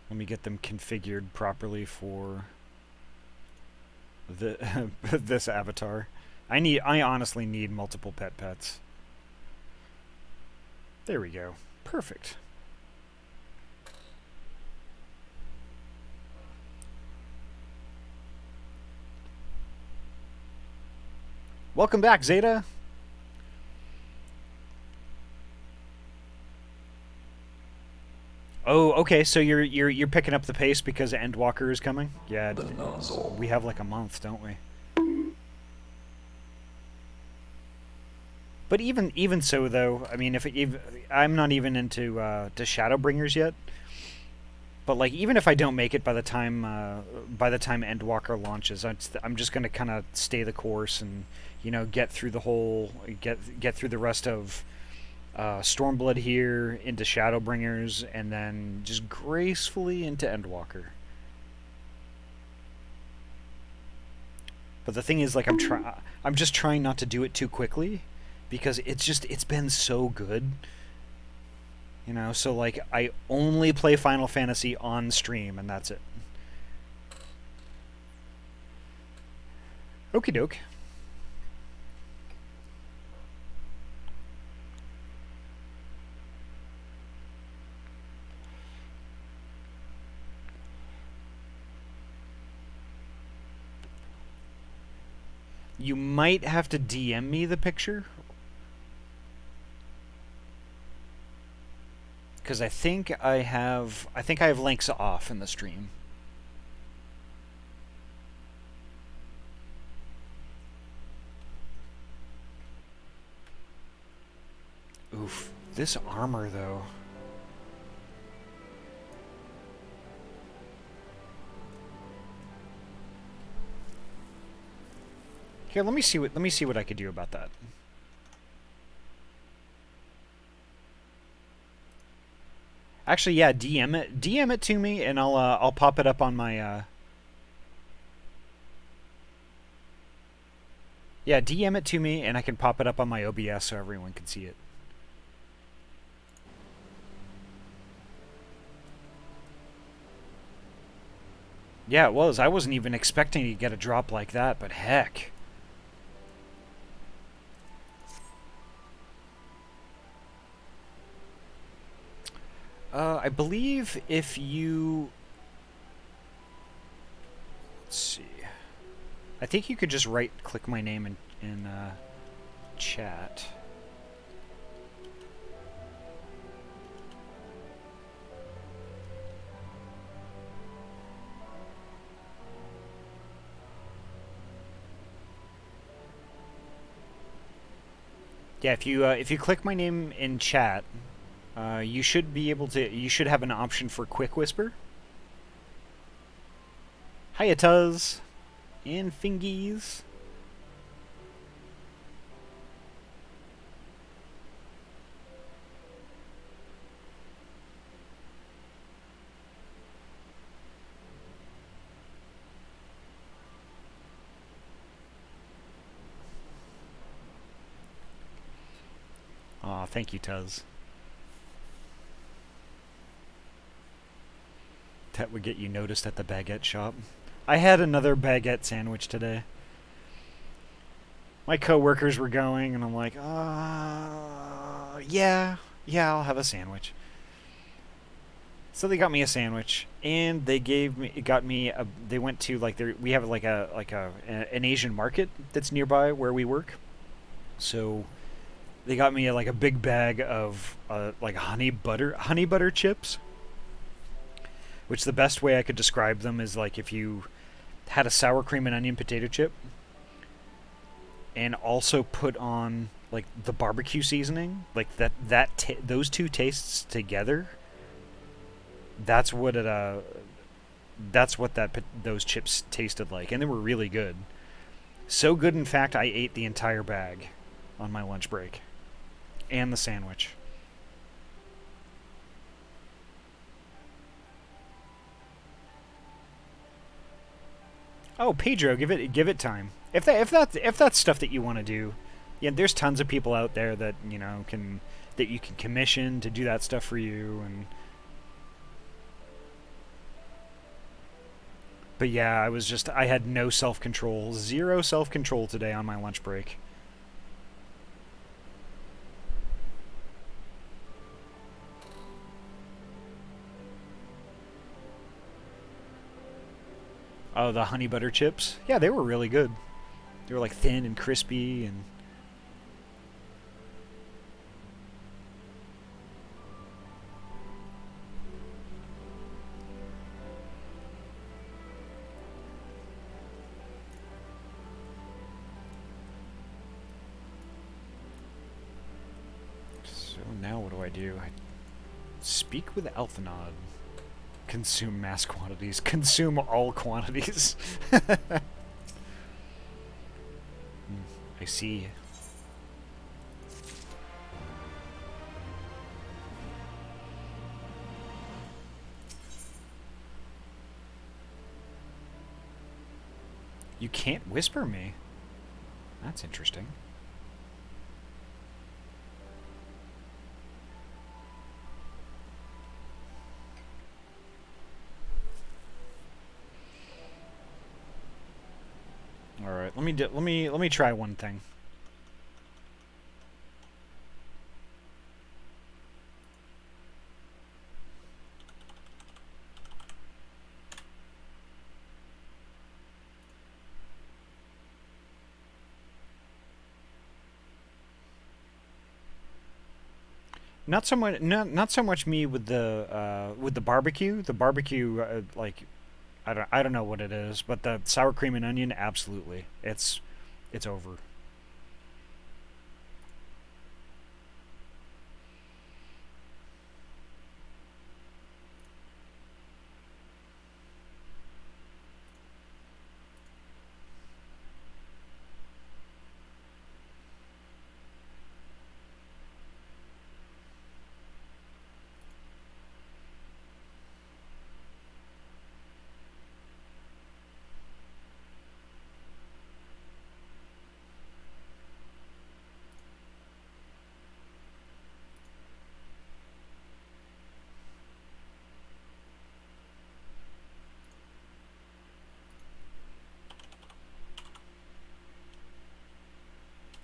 Let me get them configured properly for the this avatar. I honestly need multiple pets. There we go. Perfect. Welcome back, Zeta. Oh, okay. So you're picking up the pace because Endwalker is coming. Yeah, The nozzle. we have like a month, don't we? But even so, though, I mean, if I'm not even into to Shadowbringers yet. But like, even if I don't make it by the time Endwalker launches, I'm just gonna kind of stay the course and, you know, get through the whole get through the rest of Stormblood here into Shadowbringers, and then just gracefully into Endwalker. But the thing is, like, I'm just trying not to do it too quickly, because it's been so good. You know, so like, I only play Final Fantasy on stream, and that's it. Okie doke. You might have to DM me the picture. Because I think I have links off in the stream. Oof, this armor though. Here, let me see what I could do about that. Actually, yeah, DM it to me, and I'll pop it up on my yeah, DM it to me, and I can pop it up on my OBS so everyone can see it. Yeah, it was. I wasn't even expecting to get a drop like that, but heck. I believe if you... Let's see. I think you could just right-click my name in chat. Yeah, if you click my name in chat, you should be able to. You should have an option for Quick Whisper. Hiya, Tuz, and Fingies. Aw, thank you, Tuz. That would get you noticed at the baguette shop. I had another baguette sandwich today. My coworkers were going, and I'm like, yeah, I'll have a sandwich. So they got me a sandwich, and they they went to like we have like an Asian market that's nearby where we work. So they got me like a big bag of like honey butter chips. Which the best way I could describe them is like if you had a sour cream and onion potato chip, and also put on like the barbecue seasoning, like those two tastes together. That's what those chips tasted like, and they were really good. So good, in fact, I ate the entire bag on my lunch break, and the sandwich. Oh, Pedro, give it time. If that's stuff that you want to do, yeah, there's tons of people out there that you can commission to do that stuff for you. But yeah, I had no self-control, zero self-control today on my lunch break. Oh, the honey butter chips? Yeah, they were really good. They were like thin and crispy and... So now what do? I speak with Alphanod. Consume mass quantities. Consume all quantities. I see. You can't whisper me. That's interesting. All right, let me try one thing. Not so much, not so much me with the barbecue. The barbecue, like, I don't know what it is, but the sour cream and onion, absolutely, it's over.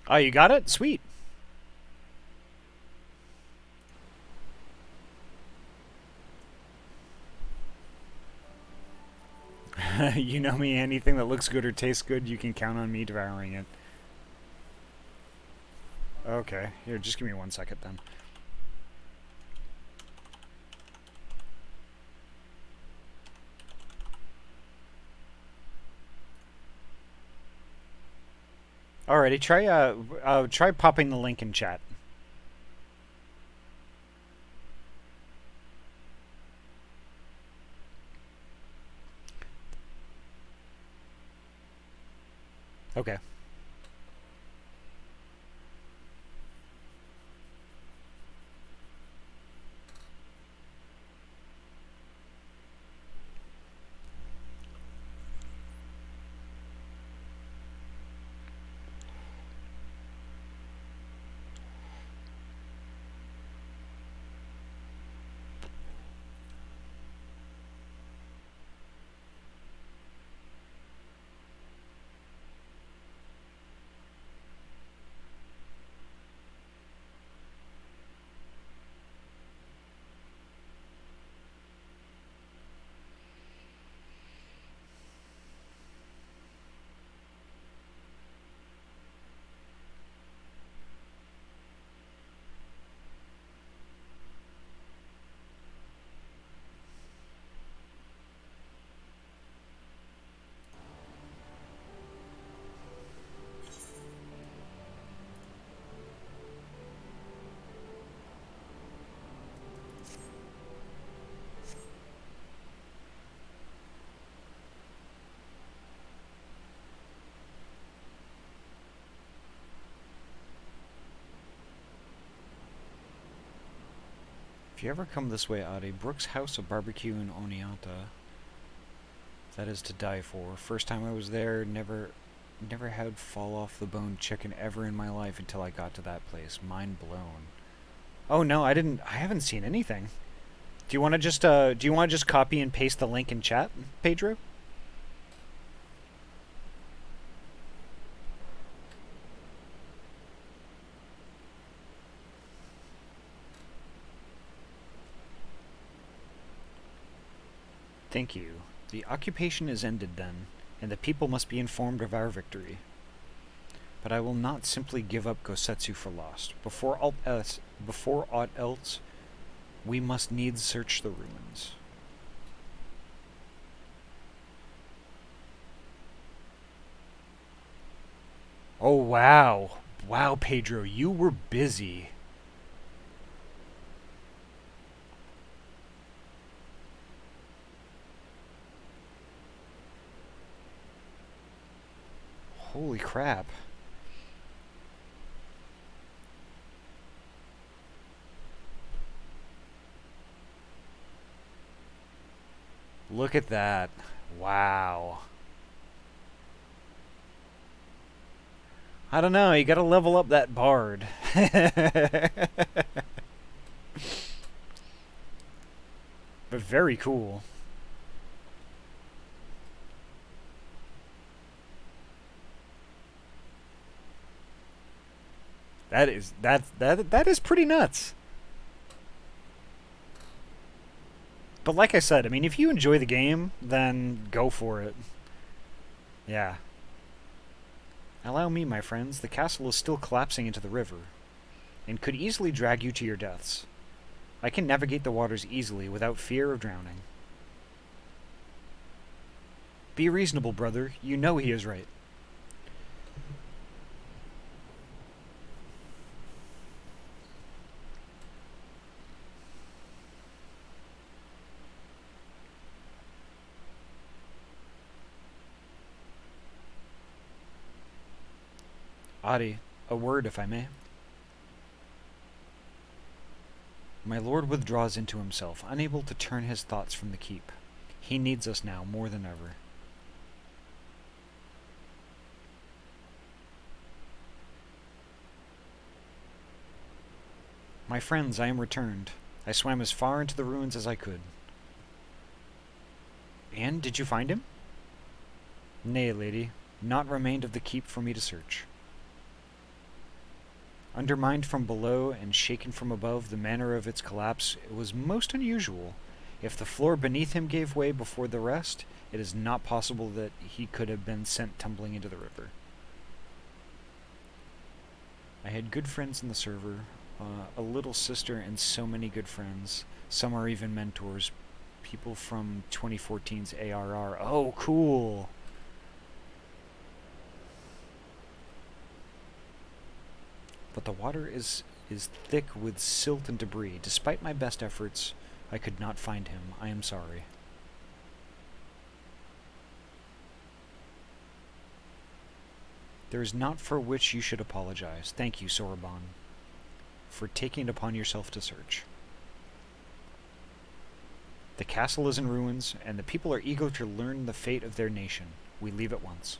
Oh, you got it? Sweet. You know me, anything that looks good or tastes good, you can count on me devouring it. Okay, here, just give me 1 second then. Alrighty, try popping the link in chat. Okay. If you ever come this way, Ahty, Brooks' House of Barbecue in Oneonta. That is to die for. First time I was there, never had fall off the bone chicken ever in my life until I got to that place. Mind blown. Oh no, I haven't seen anything. Do you want to just copy and paste the link in chat, Pedro? Thank you. The occupation is ended then, and the people must be informed of our victory. But I will not simply give up Gosetsu for lost. Before aught else, we must needs search the ruins. Oh wow. Wow, Pedro, you were busy. Holy crap. Look at that. Wow. I don't know, you gotta level up that bard. But very cool. That is pretty nuts. But like I said, I mean, if you enjoy the game, then go for it. Yeah. Allow me, my friends. The castle is still collapsing into the river, and could easily drag you to your deaths. I can navigate the waters easily without fear of drowning. Be reasonable, brother. You know he is right. Ahty, a word, if I may. My lord withdraws into himself, unable to turn his thoughts from the keep. He needs us now more than ever. My friends, I am returned. I swam as far into the ruins as I could. And did you find him? Nay, lady, naught remained of the keep for me to search. Undermined from below and shaken from above, the manner of its collapse, it was most unusual. If the floor beneath him gave way before the rest, it is not possible that he could have been sent tumbling into the river. I had good friends in the server, a little sister and so many good friends. Some are even mentors. People from 2014's ARR. Oh, cool! But the water is thick with silt and debris. Despite my best efforts, I could not find him. I am sorry. There is naught for which you should apologize. Thank you, Soroban, for taking it upon yourself to search. The castle is in ruins, and the people are eager to learn the fate of their nation. We leave at once.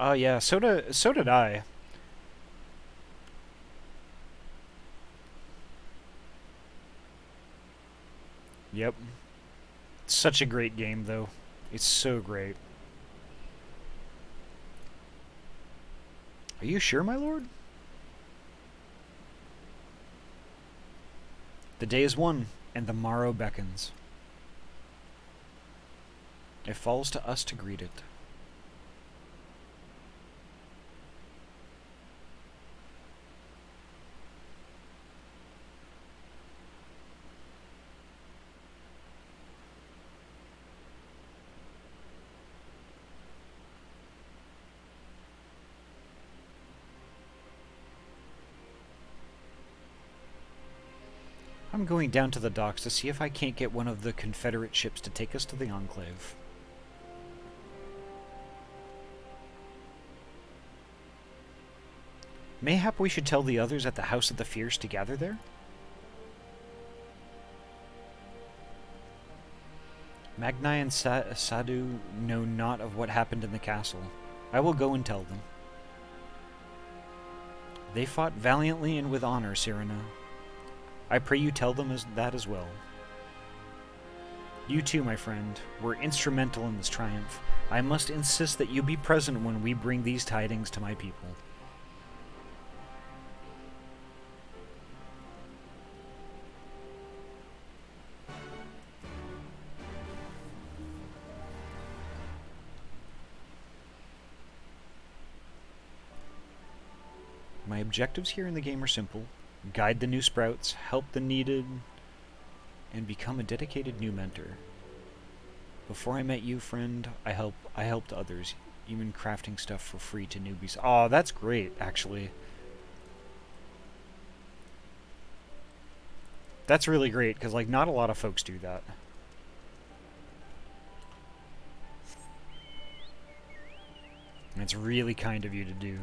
Oh yeah, so did I. Yep. It's such a great game, though. It's so great. Are you sure, my lord? The day is won, and the morrow beckons. It falls to us to greet it. I'm going down to the docks to see if I can't get one of the Confederate ships to take us to the Enclave. Mayhap we should tell the others at the House of the Fierce to gather there? Magnai and Sadu know not of what happened in the castle. I will go and tell them. They fought valiantly and with honor, Cyrano. I pray you tell them that as well. You too, my friend, were instrumental in this triumph. I must insist that you be present when we bring these tidings to my people. My objectives here in the game are simple. Guide the new sprouts, help the needed, and become a dedicated new mentor. Before I met you, friend, I helped others, even crafting stuff for free to newbies. Oh, that's great, actually. That's really great, because, like, not a lot of folks do that. And it's really kind of you to do.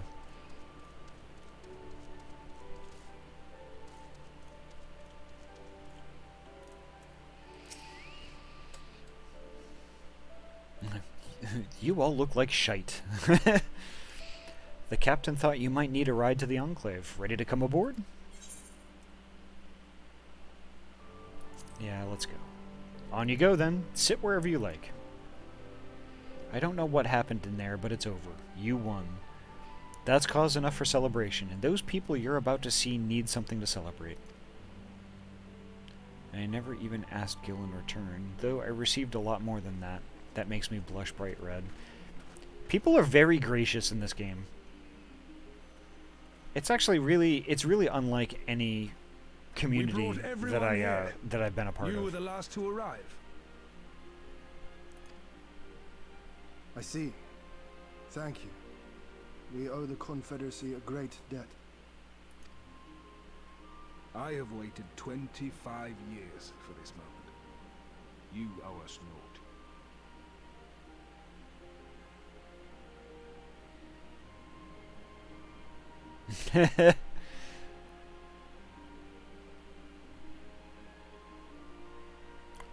You all look like shite. The captain thought you might need a ride to the Enclave. Ready to come aboard? Yeah, let's go. On you go, then. Sit wherever you like. I don't know what happened in there, but it's over. You won. That's cause enough for celebration, and those people you're about to see need something to celebrate. I never even asked Gil in return, though I received a lot more than that. That makes me blush bright red. People are very gracious in this game. It's actually really unlike any community that I've been a part of. You were the last to arrive. I see. Thank you. We owe the Confederacy a great debt. I have waited 25 years for this moment. You owe us naught.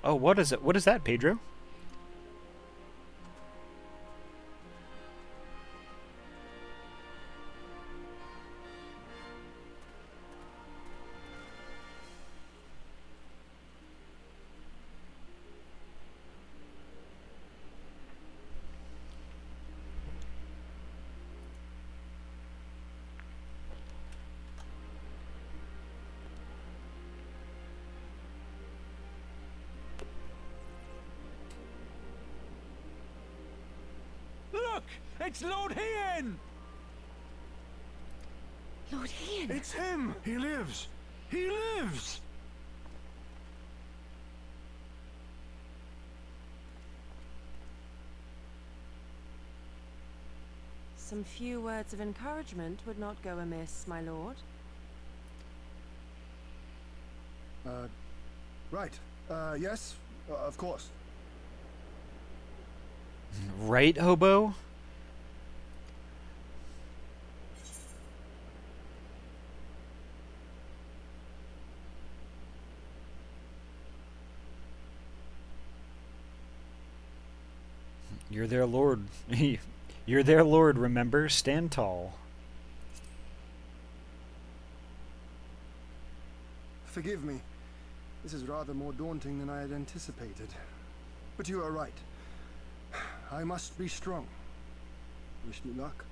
Oh, what is it? What is that, Pedro? Look! It's Lord Hien! Lord Hien! It's him! He lives! He lives! Some few words of encouragement would not go amiss, my lord. Right. Yes, of course. Right, hobo? You're their lord. You're their lord, remember? Stand tall. Forgive me. This is rather more daunting than I had anticipated. But you are right. I must be strong. Wish me luck.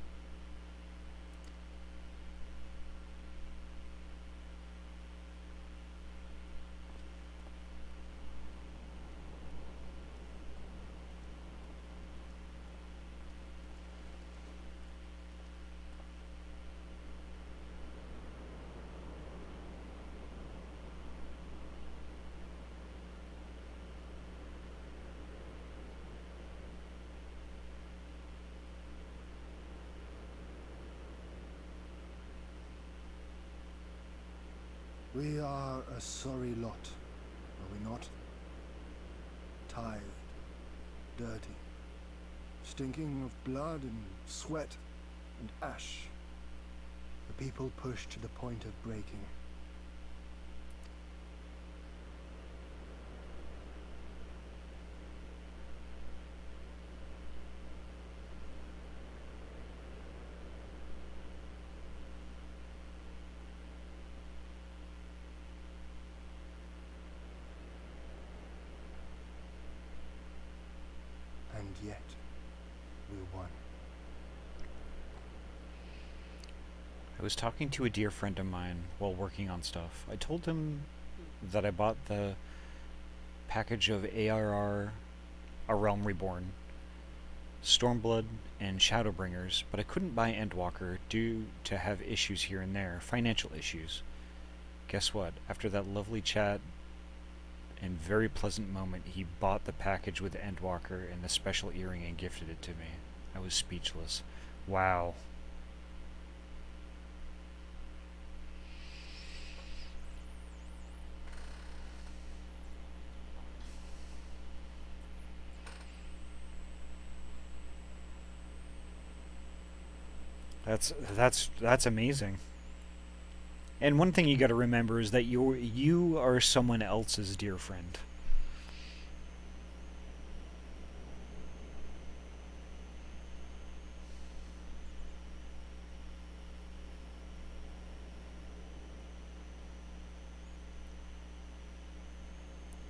We are a sorry lot, are we not? Tired, dirty, stinking of blood and sweat and ash. The people pushed to the point of breaking. And yet, we won. I was talking to a dear friend of mine while working on stuff. I told him that I bought the package of ARR, A Realm Reborn, Stormblood, and Shadowbringers, but I couldn't buy Endwalker due to have issues here and there, financial issues. Guess what? After that lovely chat and very pleasant moment, he bought the package with Endwalker and the special earring and gifted it to me. I was speechless. Wow. That's amazing. And one thing you got to remember is that you are someone else's dear friend.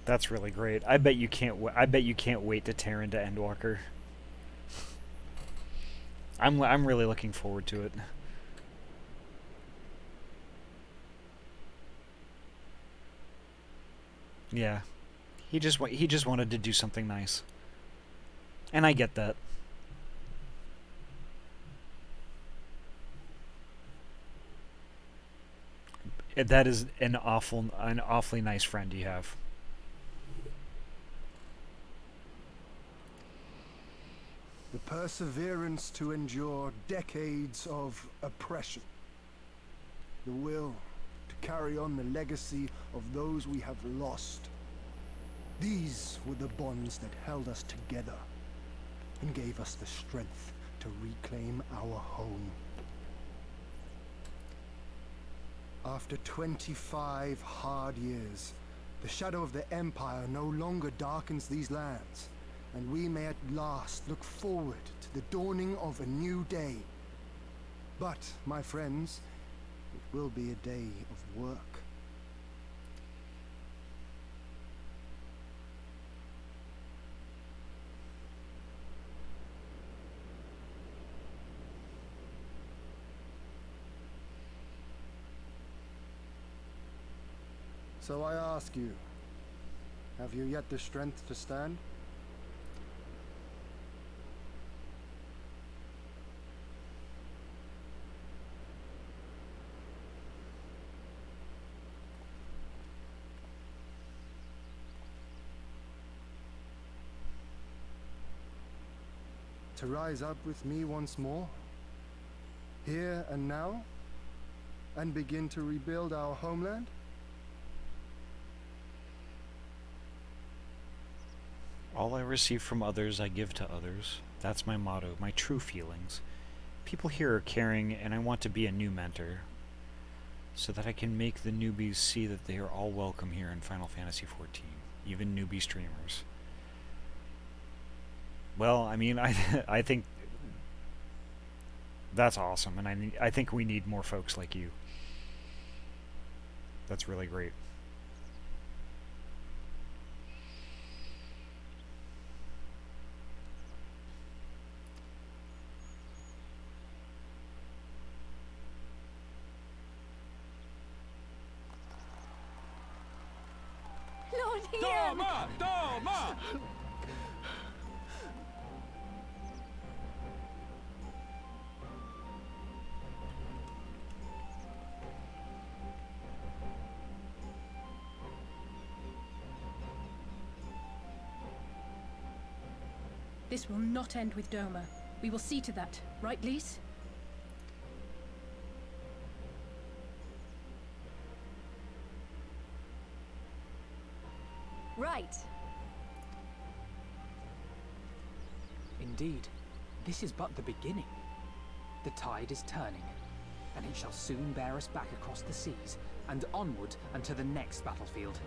That's really great. I bet you can't. I bet you can't wait to tear into Endwalker. I'm really looking forward to it. Yeah, he just wanted to do something nice, and I get that. That is an awfully nice friend you have. The perseverance to endure decades of oppression. The will to carry on the legacy of those we have lost. These were the bonds that held us together and gave us the strength to reclaim our home. After 25 hard years, the shadow of the Empire no longer darkens these lands, and we may at last look forward to the dawning of a new day. But, my friends, it will be a day of work. So I ask you, have you yet the strength to stand? To rise up with me once more, here and now, and begin to rebuild our homeland? All I receive from others, I give to others. That's my motto, my true feelings. People here are caring, and I want to be a new mentor, so that I can make the newbies see that they are all welcome here in Final Fantasy XIV, even newbie streamers. Well, I mean, I think that's awesome, and I think we need more folks like you. That's really great. Lord Ian! Doma! Doma! This will not end with Doma. We will see to that, right, Lise? Right. Indeed, this is but the beginning. The tide is turning. and it shall soon bear us back across the seas, and onward and to the next battlefield.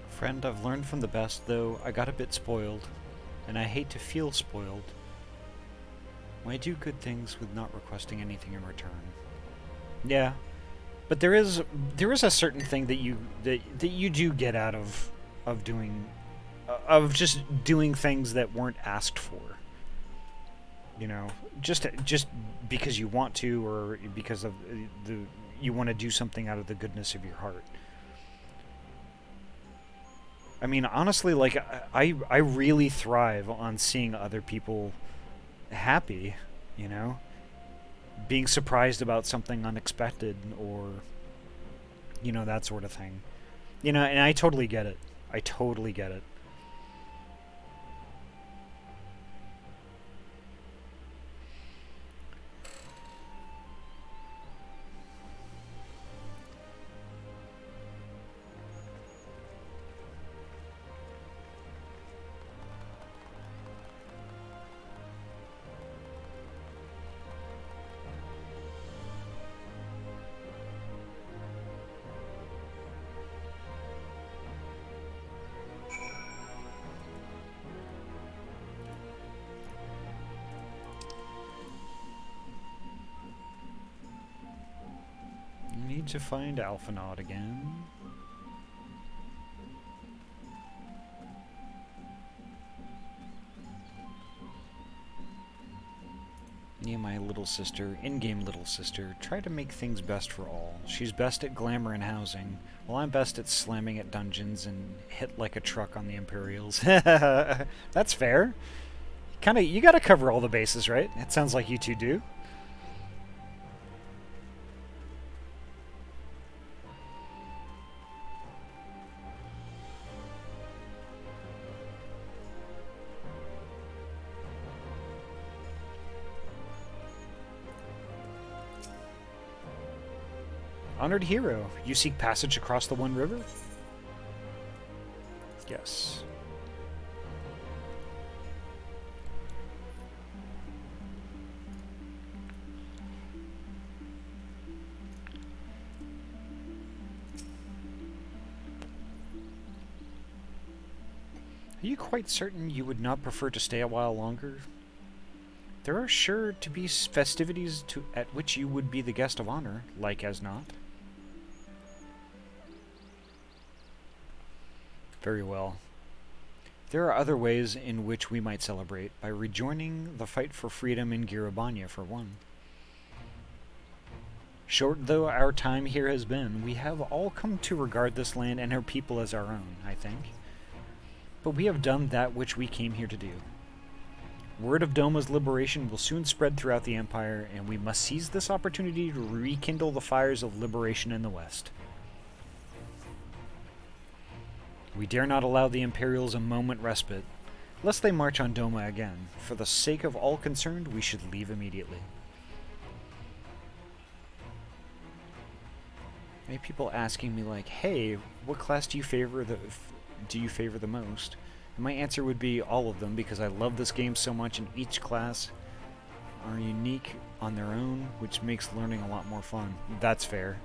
Friend, I've learned from the best, though I got a bit spoiled, and I hate to feel spoiled. I do good things with not requesting anything in return. Yeah, but there is a certain thing that you do get out of doing just doing things that weren't asked for. You know, just because you want to, or because of you want to do something out of the goodness of your heart. I mean, honestly, like I really thrive on seeing other people happy, you know, being surprised about something unexpected, or you know, that sort of thing. You know, and I totally get it. I totally get it. Need to find Alphanaud again. Me and my little sister, in-game little sister, try to make things best for all. She's best at glamour and housing, while I'm best at slamming at dungeons and hit like a truck on the Imperials. That's fair. You gotta cover all the bases, right? It sounds like you two do. Honored hero, you seek passage across the One River? Yes. Are you quite certain you would not prefer to stay a while longer? There are sure to be festivities at which you would be the guest of honor, like as not. Very well. There are other ways in which we might celebrate, by rejoining the fight for freedom in Girabanya, for one. Short though our time here has been, we have all come to regard this land and her people as our own, I think. But we have done that which we came here to do. Word of Doma's liberation will soon spread throughout the Empire, and we must seize this opportunity to rekindle the fires of liberation in the West. We dare not allow the Imperials a moment respite, lest they march on Doma again. For the sake of all concerned, we should leave immediately. Many people asking me like, hey, what class do you favor the most? And my answer would be all of them, because I love this game so much, and each class are unique on their own, which makes learning a lot more fun. That's fair.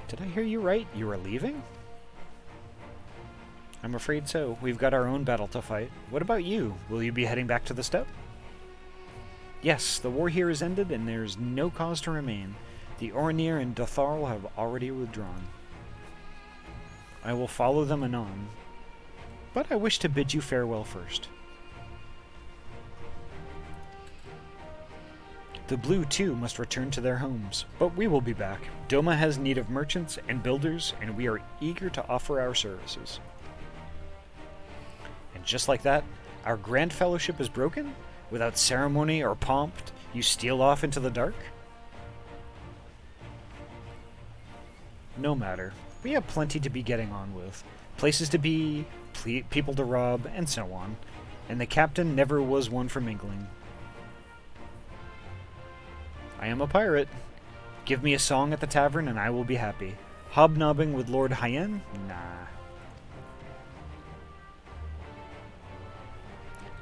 Did I hear you right? You are leaving? I'm afraid so. We've got our own battle to fight. What about you? Will you be heading back to the steppe? Yes, the war here is ended, and there's no cause to remain. The Oranir and Dotharl have already withdrawn. I will follow them anon, but I wish to bid you farewell first. The Blue, too, must return to their homes, but we will be back. Doma has need of merchants and builders, and we are eager to offer our services. And just like that, our grand fellowship is broken? Without ceremony or pomp, you steal off into the dark? No matter. We have plenty to be getting on with. Places to be, people to rob, and so on. And the captain never was one for mingling. I am a pirate. Give me a song at the tavern and I will be happy. Hobnobbing with Lord Hyen? Nah.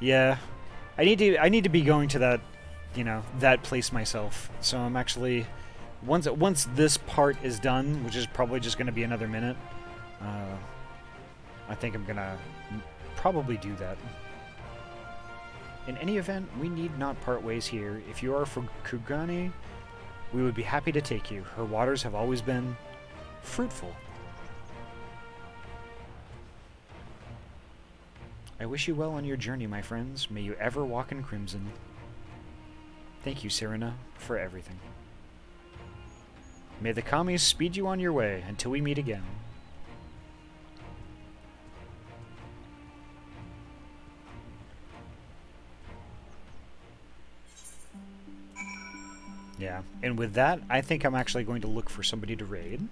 Yeah. I need to be going to that, you know, that place myself. So I'm actually once this part is done, which is probably just going to be another minute, I think I'm going to probably do that. In any event, we need not part ways here. If you are for Kugani, we would be happy to take you. Her waters have always been fruitful. I wish you well on your journey, my friends. May you ever walk in crimson. Thank you, Serena, for everything. May the Kamis speed you on your way until we meet again. Yeah, and with that, I think I'm actually going to look for somebody to raid.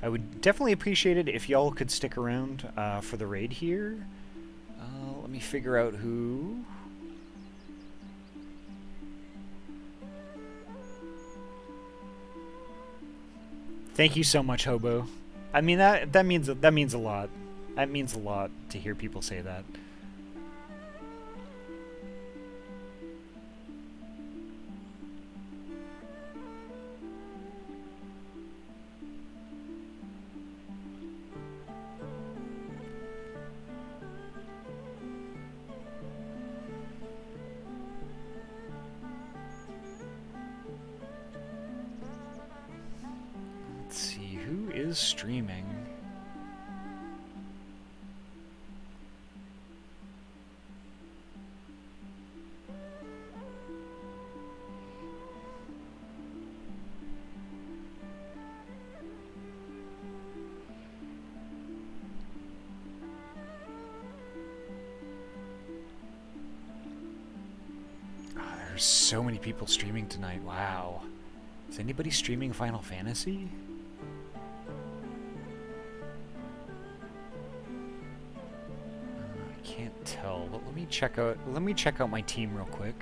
I would definitely appreciate it if y'all could stick around for the raid here. Let me figure out who... Thank you so much, Hobo. I mean, that means a lot. That means a lot to hear people say that. Streaming. There's so many people streaming tonight. Wow. Is anybody streaming Final Fantasy? Can't tell, but let me check out my team real quick.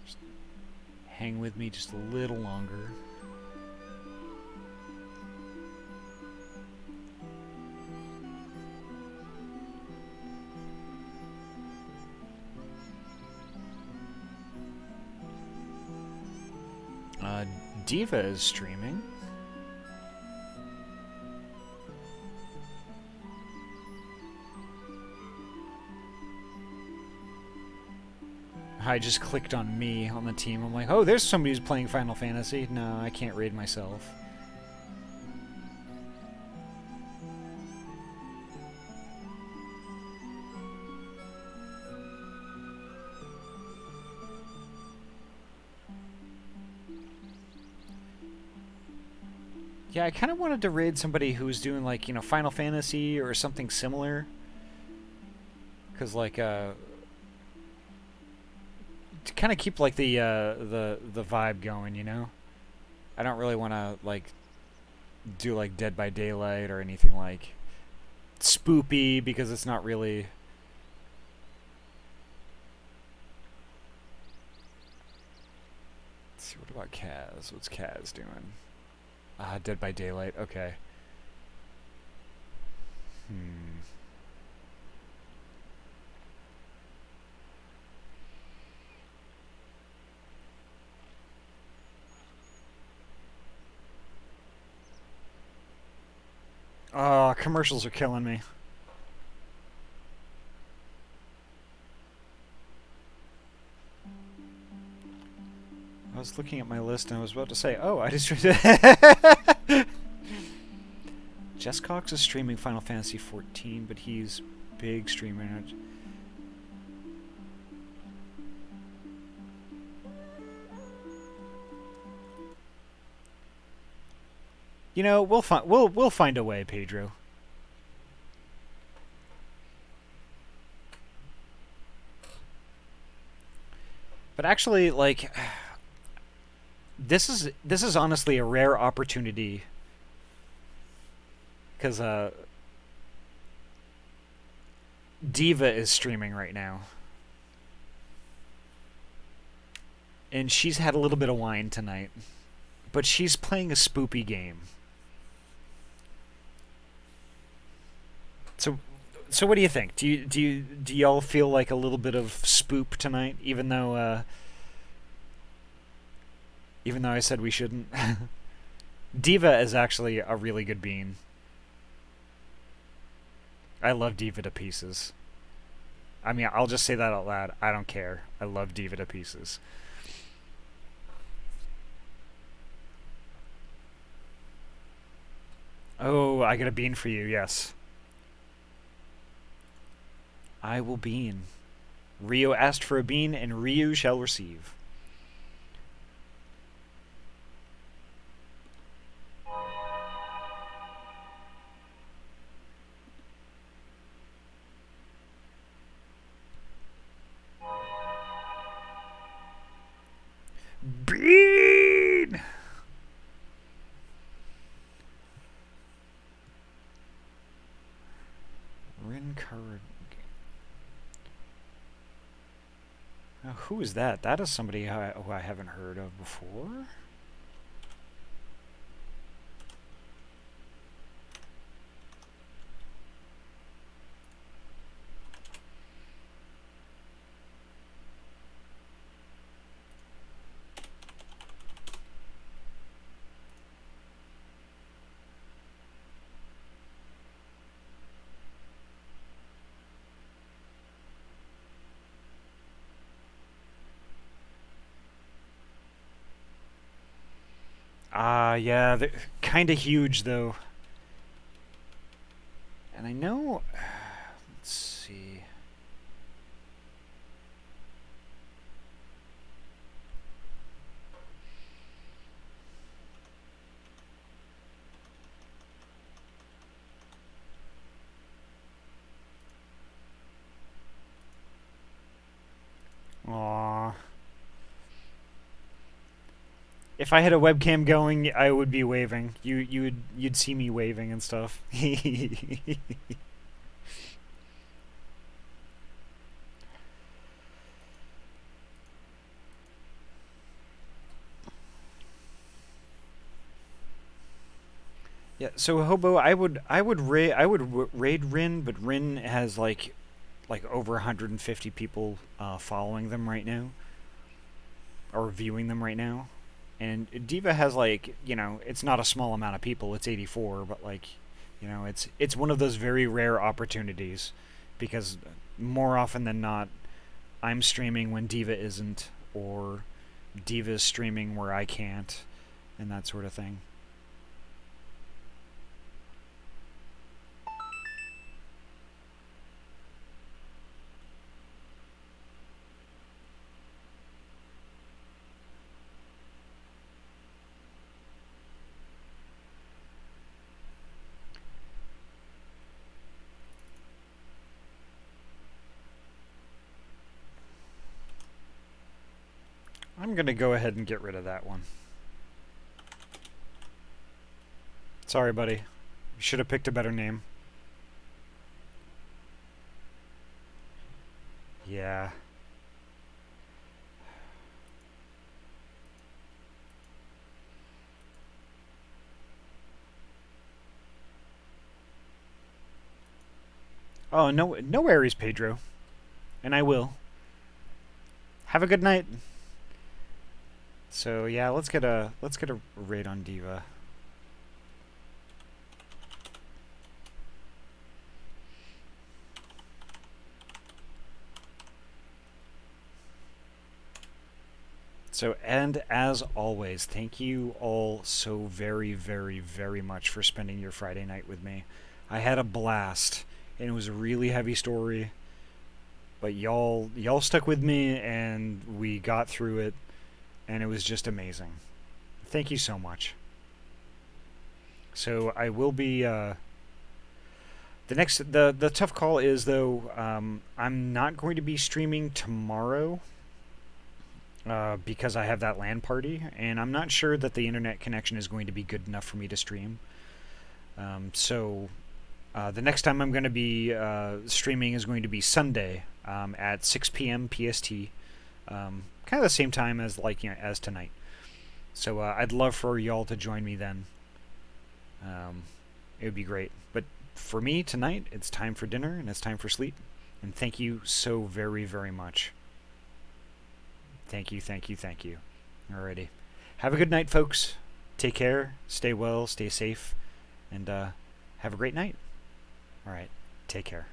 Just hang with me just a little longer. Diva is streaming. I just clicked on me on the team. I'm like, oh, there's somebody who's playing Final Fantasy. No, I can't raid myself. Yeah, I kind of wanted to raid somebody who was doing, like, you know, Final Fantasy or something similar. Because, like, to kind of keep, like, the vibe going, you know? I don't really want to, like, do, like, Dead by Daylight or anything, like, spoopy, because it's not really... Let's see, what about Kaz? What's Kaz doing? Dead by Daylight, okay. Oh, commercials are killing me. I was looking at my list and I was about to say, oh, I just... Jess Cox is streaming Final Fantasy XIV, but he's big streamer. You know, we'll find a way, Pedro. But actually, like, this is honestly a rare opportunity, because Diva is streaming right now. and she's had a little bit of wine tonight, but she's playing a spoopy game. So what do you think? Do y'all feel like a little bit of spoop tonight, even though I said we shouldn't? Diva is actually a really good bean. I love Diva to pieces. I mean, I'll just say that out loud. I don't care. I love Diva to pieces. Oh, I got a bean for you, yes. I will bean. Rio asked for a bean, and Ryu shall receive. Bean! Rin card. Now, who is that? That is somebody who I haven't heard of before. Yeah, they're kind of huge, though. And I know... Let's see... Aww. If I had a webcam going, I would be waving. You'd see me waving and stuff. Yeah, so Hobo, I would raid Rin, but Rin has like over 150 people following them right now, or viewing them right now. And Diva has, like, you know, it's not a small amount of people. It's 84, but, like, you know, it's one of those very rare opportunities, because more often than not, I'm streaming when Diva isn't, or Diva's streaming where I can't, and that sort of thing. I'm going to go ahead and get rid of that one. Sorry, buddy. You should have picked a better name. Yeah. Oh, no worries, Pedro. And I will. Have a good night. So yeah, let's get a raid on Diva. So, and as always, thank you all so very, very, very much for spending your Friday night with me. I had a blast, and it was a really heavy story, but y'all stuck with me, and we got through it. And it was just amazing. Thank you so much. So I will be the tough call is, though, I'm not going to be streaming tomorrow because I have that LAN party, and I'm not sure that the internet connection is going to be good enough for me to stream. So the next time I'm going to be streaming is going to be Sunday at 6 p.m. PST. kind of the same time as as tonight. So I'd love for y'all to join me then. It would be great. But for me tonight, it's time for dinner and it's time for sleep. And thank you so very, very much. Thank you, thank you, thank you. Alrighty. Have a good night, folks. Take care. Stay well. Stay safe. And have a great night. Alright. Take care.